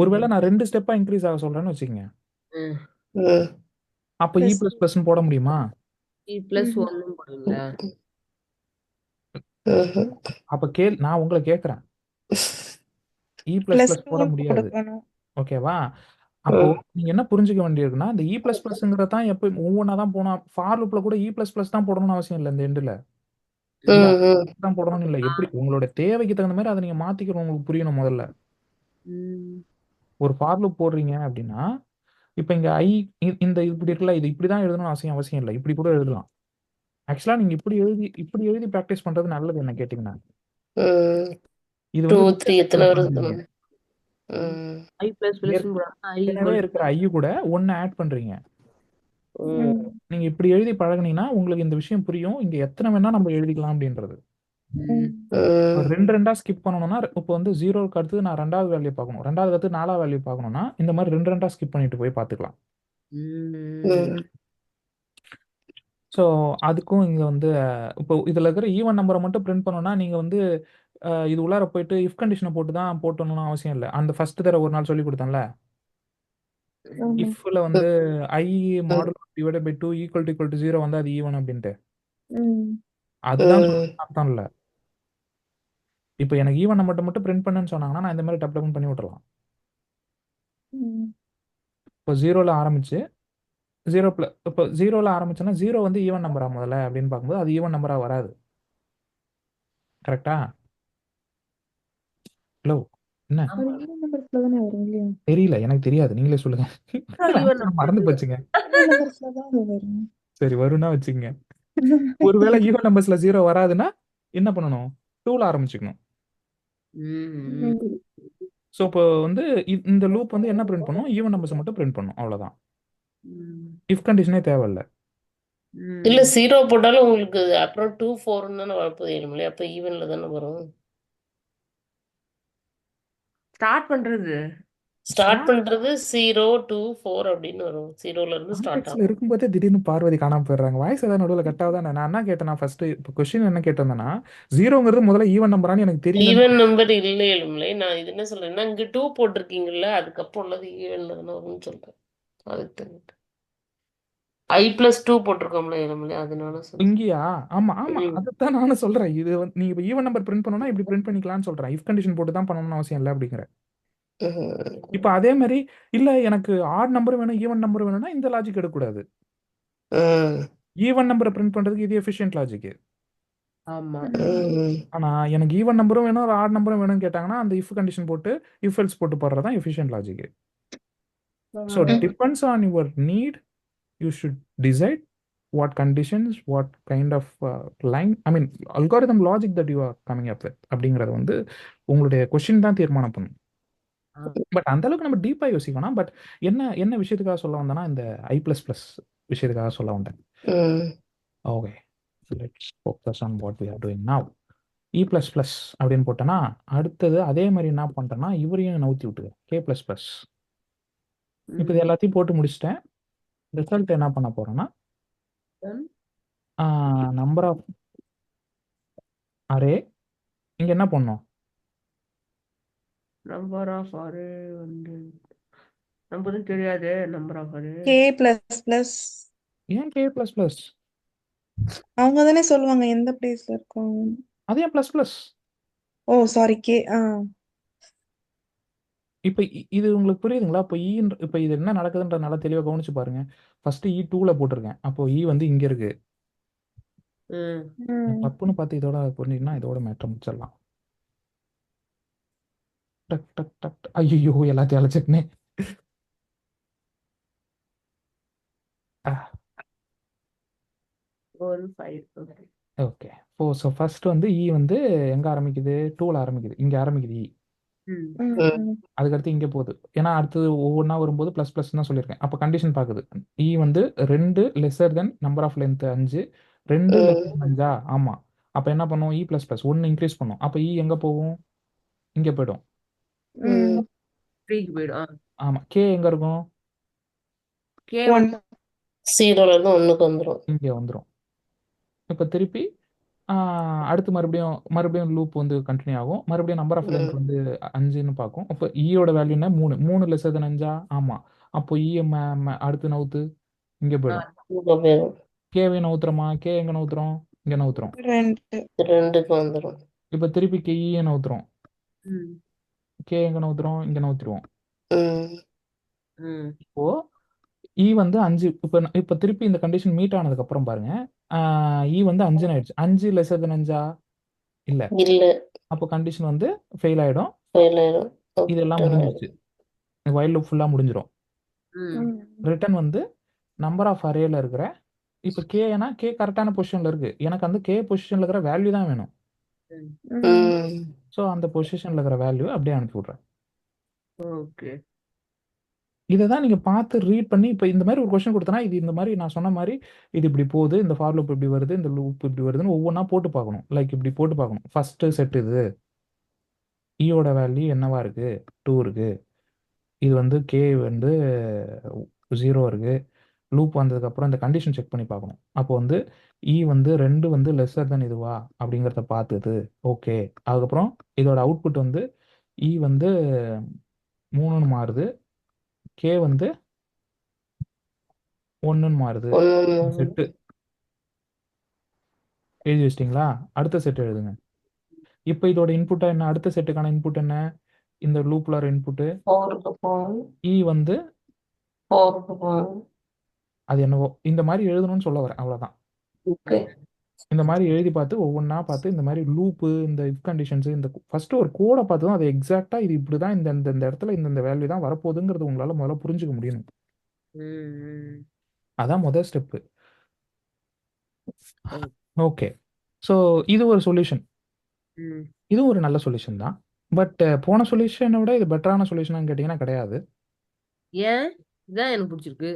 ஒருவேளை நான் 2 ஸ்டெப்பாக இன்க்ரீஸ் ஆக சொல்கிறேன்னு வச்சுக்கோங்க, அப்போ ப்ளஸ் ப்ளஸ்ன்னு போட முடியுமா? +1 போடுவீங்களா? அப்போ நான் உங்களை கேட்குறேன், ப்ளஸ் ப்ளஸ் போட முடியாது. ஓகேவா? அப்போ நீங்க என்ன புரிஞ்சுக்க வேண்டியிருக்குன்னா, இந்த ப்ளஸ் ப்ளஸ்ங்கிறது தான் எப்போ ஒவ்வொன்றா தான் போகணும். ஃபார் லூப்ல கூட ப்ளஸ் ப்ளஸ் தான் போடணும்னு அவசியம் இல்லை. இந்த எண்டில் தான் போடணும்னு இல்லை. எப்படி உங்களோட தேவைக்கு தகுந்த மாதிரி அதை நீங்க மாத்திக்கணும். உங்களுக்கு புரியணும் முதல்ல. ஒரு ஃபார் லூப் போடுறீங்க அப்படின்னா, இப்போ இங்க இந்த இப்படி இருக்குல்ல, இது இப்படி தான் எழுதணும்னு அவசியம் இல்லை. இப்படி கூட எழுதலாம். ஆக்சுவலா நீங்க இப்படி எழுதி ப்ராக்டிஸ் பண்றது நல்லது என்ன கேட்டீங்கன்னா. இது 2 வந்து 3 எத்தனை வருது? ஏற்கனவே இருக்கிற கூட 1 ஆட் பண்றீங்க. நீங்க இப்படி எழுதி பழகுனீங்கன்னா உங்களுக்கு இந்த விஷயம் புரியும். இங்க எத்தனை வேணா நம்ம எழுதிக்கலாம் அப்படின்றது. 2 ஸ்கிப் பண்ணணும்னா இப்போ வந்து 0க்கு அடுத்து நான் 2வது வேல்யூ பார்க்கணும், 2வது அடுத்து 4வது வேல்யூ பார்க்கணும்னா இந்த மாதிரி 2 ஸ்கிப் பண்ணிட்டு போய் பார்த்துக்கலாம். ஸோ அதுக்கும் இங்க வந்து இப்போ இதுல இருக்கிற ஈவன் நம்பரை மட்டும் பிரிண்ட் பண்ணணும்னா நீங்க வந்து இது உள்ளார போயிட்டு இஃப் கண்டிஷனை போட்டு தான் போட்டணும்னு அவசியம் இல்லை. அந்த ஃபர்ஸ்ட் தடவை ஒரு நாள் சொல்லி கொடுத்தேன்ல, இஃப்ல வந்து I modulo divided by 2 equal to 0 வந்து அது ஈவன் அப்படின்ட்டு அதுதான் அர்த்தம் இல்லை. இப்போ எனக்கு ஈவன் நம்பர் மட்டும் பிரிண்ட் பண்ணுன்னு சொன்னாங்கன்னா நான் இந்த மாதிரி டப் டப்னு பண்ணி விட்டுறலாம். இப்போ 0ல ஆரம்பிச்சு இப்போ 0ல ஆரம்பிச்சோன்னா 0 வந்து ஈவன் நம்பரா முதல்ல அப்படின்னு பார்க்கும்போது அது ஈவன் நம்பரா வராது. கரெக்டா? ஹலோ, என்ன தெரியல, எனக்கு தெரியாது, நீங்களே சொல்லுங்க. மறந்து போச்சுங்க. சரி வரும்னா வச்சுக்கங்க. ஒருவேளை ஈவன் நம்பர்ஸ்ல 0 வராதுன்னா என்ன பண்ணணும்? 2ல ஆரம்பிச்சுக்கணும். ஸோ இப்போ வந்து இந்த லூப் வந்து என்ன பிரிண்ட் பண்ணும்? ஈவன் நம்பர்ஸ் மட்டும் பிரிண்ட் பண்ணும், அவ்வளவுதான். இஃப் கண்டிஷனே தேவையில்ல. இல்ல 0 போட்டாலும் உங்களுக்கு அப்புறம் 2 4 தானே வரப்போகுது இல்லையா? அப்ப ஈவன்ல தானே வரும். ஸ்டார்ட் பண்றது 0 2 4 அப்படின்னு வரும். 0ல இருந்து ஸ்டார்ட் கான்டெக்ட்ல ஆகும். இருக்கும்போதே திடீர்னு பார்வதி காணாம போயிடுறாங்க. வாய்ஸ் ஏதாவது நடுவில் கட் ஆகுதா? நான் என்ன கேட்டேன்னா ஃபர்ஸ்ட் இப்போ கொஸ்டின் என்ன கேட்டிருந்தேன்னா 0ங்கிறது முதல்ல ஈவன் நம்பரான்னு எனக்கு தெரியல. ஈவன் நம்பர் இல்லை இல்லைங்களே. நான் இது என்ன சொல்றேன்னா இங்க 2 போட்டிருக்கீங்கல்ல, அதுக்கப்புறம் உள்ளது ஈவன்ல தானே வரும்னு சொல்றேன். அதுக்கு தெரியும். I+2 போட்டிருக்கோம்ல இல்லைங்களே, அதனால சொல்றேன். இங்கேயா? ஆமா ஆமா, அதுதான் நானும் சொல்றேன். இது வந்து நீங்க இப்போ ஈவன் நம்பர் பிரிண்ட் பண்ணணும்னா இப்படி பிரிண்ட் பண்ணிக்கலாம்னு சொல்றேன். இஃப் கண்டிஷன் போட்டு தான் பண்ணணும்னு அவசியம் இல்லை அப்படிங்கிற. இப்போ அதே மாதிரி இல்ல எனக்கு ஆட் நம்பர் வேணும் ஈவன் நம்பர் வேணும்னா இந்த லாஜிக் எடுக்கக்கூடாது. ஈவன் நம்பரை பிரிண்ட் பண்றதுக்கு இது எஃபிஷியன்ட் லாஜிக். ஆமா. ஆனா எனக்கு ஈவன் நம்பரும் வேணும் ஒரு ஆட் நம்பரும் வேணும்னு கேட்டாங்கன்னா அந்த இஃப் கண்டிஷன் போட்டு இஃப் எல்ஸ் போட்டு போடுறது தான் efficient logic. So depends on your need. You should decide what conditions what kind of line algorithm logic that you are coming up with அப்படிங்கறது வந்து உங்களுடைய கொஸ்டின் தான் தீர்மானம் பண்ணும். பட் அந்த அளவுக்கு நம்ம டீப்பா யோசிக்கணும். பட் என்ன விஷயத்துக்காக சொல்ல வந்தேன்னா இந்த I++ விஷயத்துக்காக சொல்ல வந்தேன். Okay, let's focus on what we are doing now. E++ அப்படின்னு போட்டேன்னா அடுத்தது அதே மாதிரி என்ன பண்றேன்னா இவரையும் நவுத்தி விட்டுது K++. இப்போ இது எல்லாத்தையும் போட்டு முடிச்சிட்டேன். ரிசல்ட் என்ன பண்ண போறேன்னா நம்பர் ஆஃப் அரே இங்க என்ன பண்ணும்? நம்பர் ஆஃப் அரே வந்து நமக்கு தெரியாது. Number of array K++. ஏன் K++? அவங்க தானே சொல்லுவாங்க எந்த பிளேஸ்ல இருக்கும். அது ஏன் ++? ஓ சாரி, K. இப்போ இது உங்களுக்கு புரியுதுங்களா? இப்போ இப்போ இது என்ன நடக்குதுன்ற நல்லா தெளிவாக கவனிச்சு பாருங்க. ஃபர்ஸ்ட் E2ல போட்டிருக்கேன். அப்போ E வந்து இங்க இருக்கு. தப்புன்னு பார்த்து இதோட புரிஞ்சுன்னா இதோட மேட்ரை முடிச்சிடலாம். டக் டக் டக். ஐயோ எல்லாத்தையும் அழைச்சிட்டுனே. ஓகே. ஸோ ஃபர்ஸ்ட் வந்து இ வந்து எங்க ஆரம்பிக்குது? 2ல ஆரம்பிக்குது. இங்க ஆரம்பிக்குது இ. அதுக்கடுத்து இங்க போகுது. ஏன்னா அடுத்தது ஒவ்வொன்றா வரும்போது ப்ளஸ் ப்ளஸ் தான் சொல்லியிருக்கேன். அப்போ கண்டிஷன் பார்க்குது. இ வந்து 2 lesser than number of length 5. 2 lesser than 5 ஆமா. அப்போ என்ன பண்ணும்? இ ப்ளஸ் ப்ளஸ் 1 இன்க்ரீஸ் பண்ணும். அப்போ இ எங்க போகும்? இங்க போயிடும். ஆமா. கே எங்க இருக்கும்? ஜீரோல இருந்து 1க்கு வந்துரும். இங்க வந்துரும். இப்போ திருப்பி அடுத்து மறுபடியும் லூப் வந்து கண்டினியூ ஆகும். மறுபடியும் நம்பர் ஆஃப் லென்த் வந்து 5ன்னு பார்க்கும். அப்போ ஈயோட வேல்யூ என்ன? 3 லெஸ்ஸர் தென் 5 ஆமா. அப்போ ஈ அடுத்து நவுத்து இங்க போயிடும். இங்க போயிரும். கேவை நவுத்துறோமா? கே எங்க நவுத்துறோம்? இங்க நவுத்துறோம். 2க்கு வந்துரும். இப்போ திருப்பி கே ஈயை நவுத்துறோம். கே எங்க நவுத்துறோம்? இங்க நவுத்திடுவோம். இப்போ இ வந்து 5. இப்போ திருப்பி இந்த கண்டிஷன் மீட் ஆனதுக்கு அப்புறம் பாருங்க. இ வந்து 5ன்னு ஆயிடுச்சு. 5 லெஸ்ஸர் தென் 5 இல்ல. இல்ல. அப்போ கண்டிஷன் வந்து ஃபெயில் ஆயிடும். ஃபெயில் ஆயிடும். இதெல்லாம் முடிஞ்சிருச்சு. வைல் லூப் ஃபுல்லா முடிஞ்சிரும். ரிட்டர்ன் வந்து நம்பர் ஆஃப் அரேல இருக்கிற இப்போ கேனா கே கரெக்டான பொசிஷன்ல இருக்கு. எனக்கு அந்த கே பொசிஷன்ல இருக்கிற வேல்யூ தான் வேணும். ஸோ அந்த பொசிஷன்ல இருக்கிற வேல்யூ அப்படியே அனுப்பி விட்றேன். ஓகே. இதை தான் நீங்க பார்த்து ரீட் பண்ணி இப்போ இந்த மாதிரி ஒரு கொஸ்டின் கொடுத்தனா இது இந்த மாதிரி நான் சொன்ன மாதிரி இது இப்படி போகுது, இந்த ஃபார் லூப் இப்படி வருது, இந்த லூப் இப்படி வருதுன்னு ஒவ்வொன்றா போட்டு பார்க்கணும். லைக் இப்படி போட்டு பார்க்கணும். ஃபர்ஸ்ட் செட் இது ஈயோட வேல்யூ என்னவா இருக்கு? 2 இருக்கு. இது வந்து கே வந்து 0 இருக்கு. லூப் வந்ததுக்கப்புறம் இந்த கண்டிஷன் செக் பண்ணி பார்க்கணும். அப்போ வந்து இ வந்து 2 வந்து லெஸ்ஸர் தென் இதுவா அப்படிங்கிறத பார்த்துது. ஓகே. அதுக்கப்புறம் இதோட அவுட்புட் வந்து இ வந்து 3ன்னு மாறுது. கே வந்து 1ன்னு மாறுது. செட்டு எழுதி வச்சிட்டிங்களா? அடுத்த செட் எழுதுங்க. இப்போ இதோட இன்புட்டா என்ன? அடுத்த செட்டுக்கான இன்புட் என்ன? இந்த லூப்ல வர இன்புட்டு இ வந்து அது என்னவோ இந்த மாதிரி எழுதணும்னு சொல்ல வரேன். அவ்வளோதான். இந்த மாதிரி எழுதி பார்த்து ஒவ்வொன்றா பார்த்து இந்த மாதிரி லூப்பு, இந்த இஃப் கண்டிஷன்ஸ், இந்த ஃபர்ஸ்ட் ஒரு கோடை பார்த்து தான் அது எக்ஸாக்டா இது இப்படி தான் இந்த இடத்துல இந்த வேல்யூ தான் வரப்போகுதுங்கிறது உங்களால முதல்ல புரிஞ்சுக்க முடியணும். அதான் முதல் ஸ்டெப்பு. ஓகே. ஸோ இது ஒரு சொல்யூஷன். இது ஒரு நல்ல சொல்யூஷன் தான். பட் போன சொல்யூஷனை விட இது பெட்டரான சொல்யூஷனான்னு கேட்டிங்கன்னா கிடையாது. ஏன்? இதான் எனக்கு பிடிச்சிருக்கு.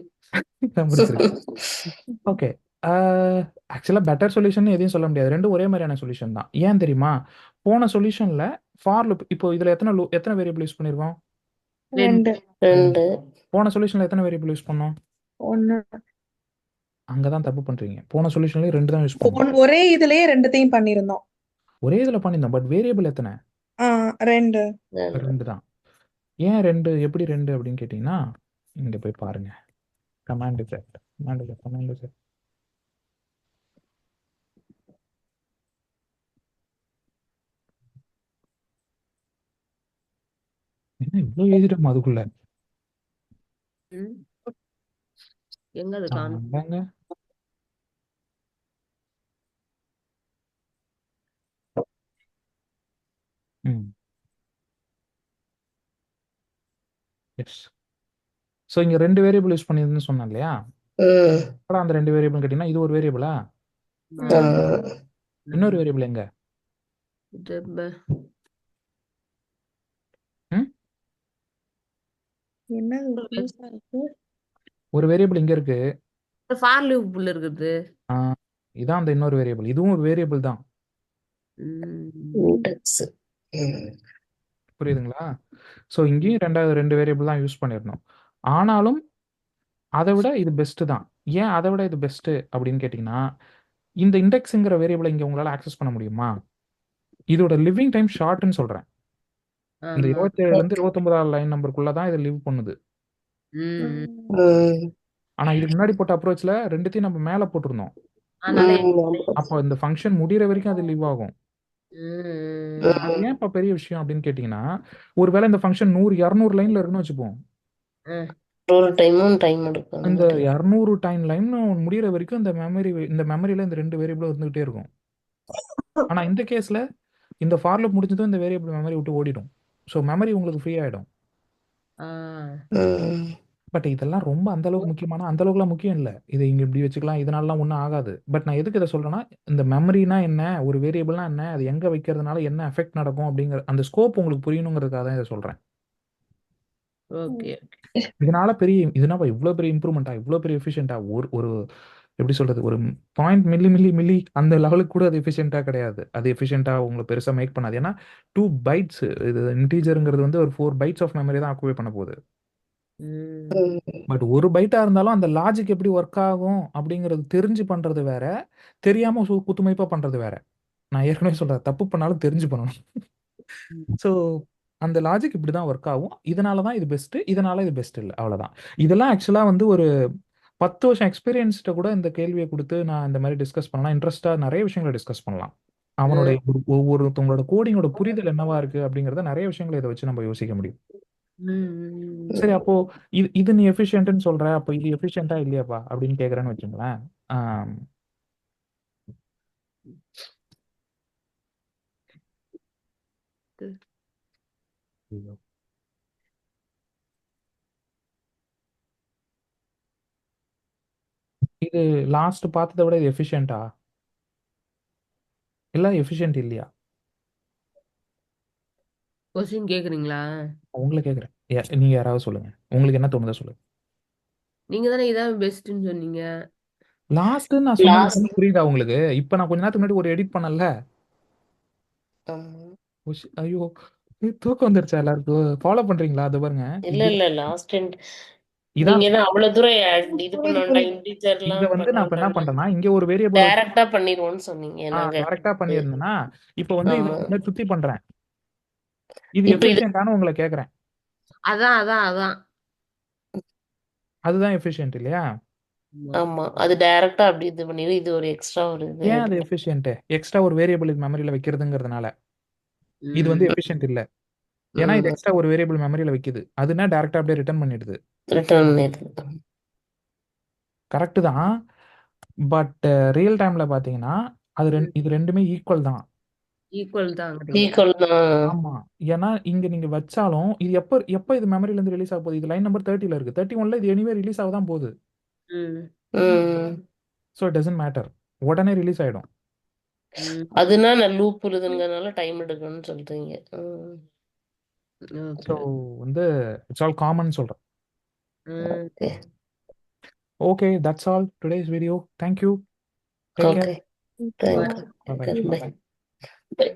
ஓகே. ஆக்சுவலாக பெட்டர் சொல்யூஷன் எதையும் சொல்ல முடியாது. ரெண்டும் ஒரே மாதிரியான சொல்யூஷன் தான். ஏன் தெரியுமா? போன சொல்யூஷன்ல ஃபார் லூப் இப்போ இதில் எத்தனை வேரியபிள் யூஸ் பண்ணியிருக்கோம்? 2. போன சொல்யூஷன்ல எத்தனை வேரியபிள் யூஸ் பண்ணோம்? 1. அங்கே தான் தப்பு பண்ணுறீங்க. போன சொல்யூஷன்லேயே 2 தான் யூஸ் பண்ணோம். ஒரே இதுலயே ரெண்டுத்தையும் பண்ணியிருந்தோம். ஒரே இதில் பண்ணியிருந்தோம். பட் வேரியபிள் எத்தனை? 2. 2 தான். ஏன் 2? எப்படி 2 அப்படின்னு கேட்டிங்கன்னா இங்கே போய் பாருங்க. Command set. என்ன இவ்வளோ எழுதிட்டோம் அதுக்குள்ள? எங்க அது காணும்? அதாங்க. எஸ். ஸோ இங்கே 2 வேரியபிள் யூஸ் பண்ணியிருந்துன்னு சொன்னேன் இல்லையா? அந்த 2 வேரியபிள் கேட்டிங்கன்னா இது ஒரு வேரியபிளா? இன்னொரு வேரியபிள் எங்க? ஒரு வேரியபிள் இங்க இருக்கு. ஃபார் லூப் உள்ள இருக்குது. இதான் அந்த இன்னொரு வேரியபிள். இதுவும் ஒரு வேரியபிள் தான். புரியுதுங்களா? ஸோ இங்கேயும் 2 வேரியபிள் தான் யூஸ் பண்ணியிருந்தோம். ஆனாலும் அதை விட இது பெஸ்ட் தான். ஏன் அதை விட இது பெஸ்ட் அப்படின்னு கேட்டிங்கன்னா இந்த இண்டெக்ஸுங்கிற வேரியபிளை இங்கே உங்களால் ஆக்சஸ் பண்ண முடியுமா? இதோட லிவிங் டைம் ஷார்ட்னு சொல்கிறேன். இந்த 27லேருந்து 29வது லைன் நம்பருக்குள்ள தான் இது லிவ் பண்ணுது. ஆனா இதுக்கு முன்னாடி போட்ட அப்ரோச்ல ரெண்டுத்தையும் நம்ம மேல போட்டிருந்தோம். அப்போ இந்த ஃபங்க்ஷன் முடிகிற வரைக்கும் அது லிவ் ஆகும். ம். அது ஏன்ப்பா பெரிய விஷயம் அப்படின்னு கேட்டிங்கன்னா, ஒருவேளை இந்த ஃபங்க்ஷன் 100, 200 லைன்ல இருக்குன்னு வச்சுப்போம். ம். ஒரு டைமும் டைம் எடுக்கும் அந்த அந்த மாதிரி. 200 டைம் லைன் முடியிற வரைக்கும் இந்த மெமரியில இந்த 2 வேரியபிளும் இருந்துகிட்டே இருக்கும். ஆனா இந்த கேஸ்ல இந்த ஃபார் லூப் முடிஞ்சதும் இந்த வேரியபிள் மெமரி விட்டு ஓடிடும். ஸோ மெமரி உங்களுக்கு ஃப்ரீ ஆயிடும். ஆ. ம். பட் இதெல்லாம் ரொம்ப அந்த அளவுக்கு முக்கியமான அந்த அளவுக்குலாம் முக்கியம் இல்ல. இதை இங்க இப்படி வச்சுக்கலாம், இதனாலலாம் ஒண்ணும் ஆகாது. பட் நான் எதுக்கு இதை சொல்றேன்னா, இந்த மெமரினா என்ன, ஒரு வேரியபிள்னா என்ன, அது எங்க வைக்கிறதுனால என்ன எஃபெக்ட் நடக்கும் அப்படிங்கிற அந்த ஸ்கோப் உங்களுக்கு புரியணுங்கிறதுக்காக தான் இதை சொல்றேன். ஓகே. இதனால இவ்வளோ பெரிய இம்ப்ரூவ்மெண்ட்டா, இவ்வளோ பெரிய எஃபிஷியன்ட்டா, ஒரு ஒரு எப்படி சொல்றது, ஒரு பாயிண்ட் மில்லி அந்த லெவலுக்கு கூட அது எஃபிஷியன்ட்டா கிடையாது. அது எஃபிஷியன்ட்டா உங்களை பெருசா மேக் பண்ணாது. ஏன்னா 2 பைட்ஸ் இது இன்டீஜர்ங்கிறது வந்து ஒரு 4 பைட்ஸ் ஆஃப் மெமரி தான் ஆக்குபை பண்ண போகுது. ம். ம். பட் ஒரு பைட்டா இருந்தாலும் அந்த லாஜிக் எப்படி ஒர்க் ஆகும் அப்படிங்கிறது தெரிஞ்சு பண்றது வேற, தெரியாம குத்துமதிப்பா பண்றது வேற. நான் ஏற்கனவே சொல்றேன், தப்பு பண்ணாலும் தெரிஞ்சு பண்ணணும். ம். ஸோ அந்த லாஜிக் இப்படி தான் ஒர்க் ஆகும். இதனால தான் இது பெஸ்ட், இதனால இது பெஸ்ட் இல்ல. அவ்வளவுதான். இதெல்லாம் ஆக்சுவலா வந்து ஒரு 10 வருஷம் எக்ஸ்பீரியன்ஸ்ட்ட கூட இந்த கேள்வியை கொடுத்து நான் இந்த மாதிரி டிஸ்கஸ் பண்ணலாம். இன்ட்ரெஸ்டா நிறைய விஷயங்களை டிஸ்கஸ் பண்ணலாம். அவனுடைய ஒவ்வொருத்தவங்களோட கோடிங்கோட புரிதல் என்னவா இருக்கு அப்படிங்கறத நிறைய விஷயங்களை இதை வச்சு நம்ம யோசிக்க முடியும். ம். சரி, அப்போ இது நீ எஃபிஷியன்ட்னு சொல்ற, அப்போ இது எஃபிஷியன்ட்டா இல்லையாப்பா அப்படின்னு கேக்குறேன்னு வச்சுங்களேன். ஆம், ஐயோ. இது லாஸ்ட் பார்த்ததை விட இது எஃபிஷியன்ட்டா இல்ல எஃபிஷியன்ட் இல்லையா? கொஸ்டின் கேக்குறீங்களா? உங்களை கேக்குறேன். நீங்க யாராவது சொல்லுங்க, உங்களுக்கு என்ன தோணுதோ சொல்லுங்க. நீங்க தானே இதான் பெஸ்ட்னு சொன்னீங்க. லாஸ்ட் நான் சொன்னது லாஸ்ட். புரியுதா உங்களுக்கு? இப்ப நான் கொஞ்ச நேரத்துக்கு முன்னாடி ஒரு எடிட் பண்ணல. ஆமா. ஐயோ, தூக்கம் வந்துருச்சா எல்லாருக்கும்? ஃபாலோ பண்றீங்களா? அது பாருங்க. இல்ல இல்ல லாஸ்ட் அண்ட் இதான் நீங்க தான் அவ்வளவு தூரம் இது பண்ண வேண்டாம், இத இன்டீஜர்லாம் வந்து பண்ண நான் இப்ப என்ன வேண்டாம், பண்றேன்னா, இங்க ஒரு வேரியபிள் வச்சு டைரக்டா பண்ணிடுவோம்னு சொன்னீங்க நாங்க. கரெக்டா பண்ணியிருந்தேன்னா, இப்ப வந்து ஆமா. இதை சுத்தி பண்றேன். இது இப்ப இது எஃபிஷியன்ட்டானு உங்களை கேக்குறேன். அதான். அதுதான் எஃபிஷியன்ட் இல்லையா? ஆமா. ஆமா. அது டைரக்டா அப்படி இது பண்ணிடும். இது ஒரு எக்ஸ்ட்ரா ஒரு இது ஏன் அது எடுக்கும். எஃபிஷியன்ட்? எக்ஸ்ட்ரா ஒரு வேரியபிள் மெமரியில வைக்கிறதுங்கிறதுனால. இது வந்து ம். எஃபிஷியன்ட் இல்ல. ஏன்னா இது ம். எக்ஸ்ட்ரா ஒரு வேரியபிள் மெமரியில வைக்குது. அதுனா டைரக்டா அப்படியே ரிட்டர்ன் பண்ணிடுது. ரிட்டர்ன் பண்ணிடுது. கரெக்ட் தான். பட் ரியல் டைம்ல பாத்தீங்கன்னா இது ரெண்டுமே ஈக்குவல் தான். ஈக்குவல் தான். ஈக்குவல் தான். ஆமா. ஏன்னா இங்க நீங்க வச்சாலும் இது எப்ப இது மெமரியில இருந்து ரிலீஸ் ஆக போகுது? இது லைன் நம்பர் 30ல இருக்கு. 31ல இது எனிவே ரிலீஸ் ஆக தான் போகுது. ம். ம். So it doesn't matter. உடனே ரிலீஸ் ஆயிடும். ம். அதுனா நான் லூப் இருக்குதுங்கிறதுனால டைம் எடுக்கணும்னு சொல்றீங்க. ம். So okay. வந்து இட்ஸ் ஆல் காமன் சொல்றேன். ம். Okay. Okay, that's all today's video. Thank you. Take care. Okay. Thank you. Bye bye. By.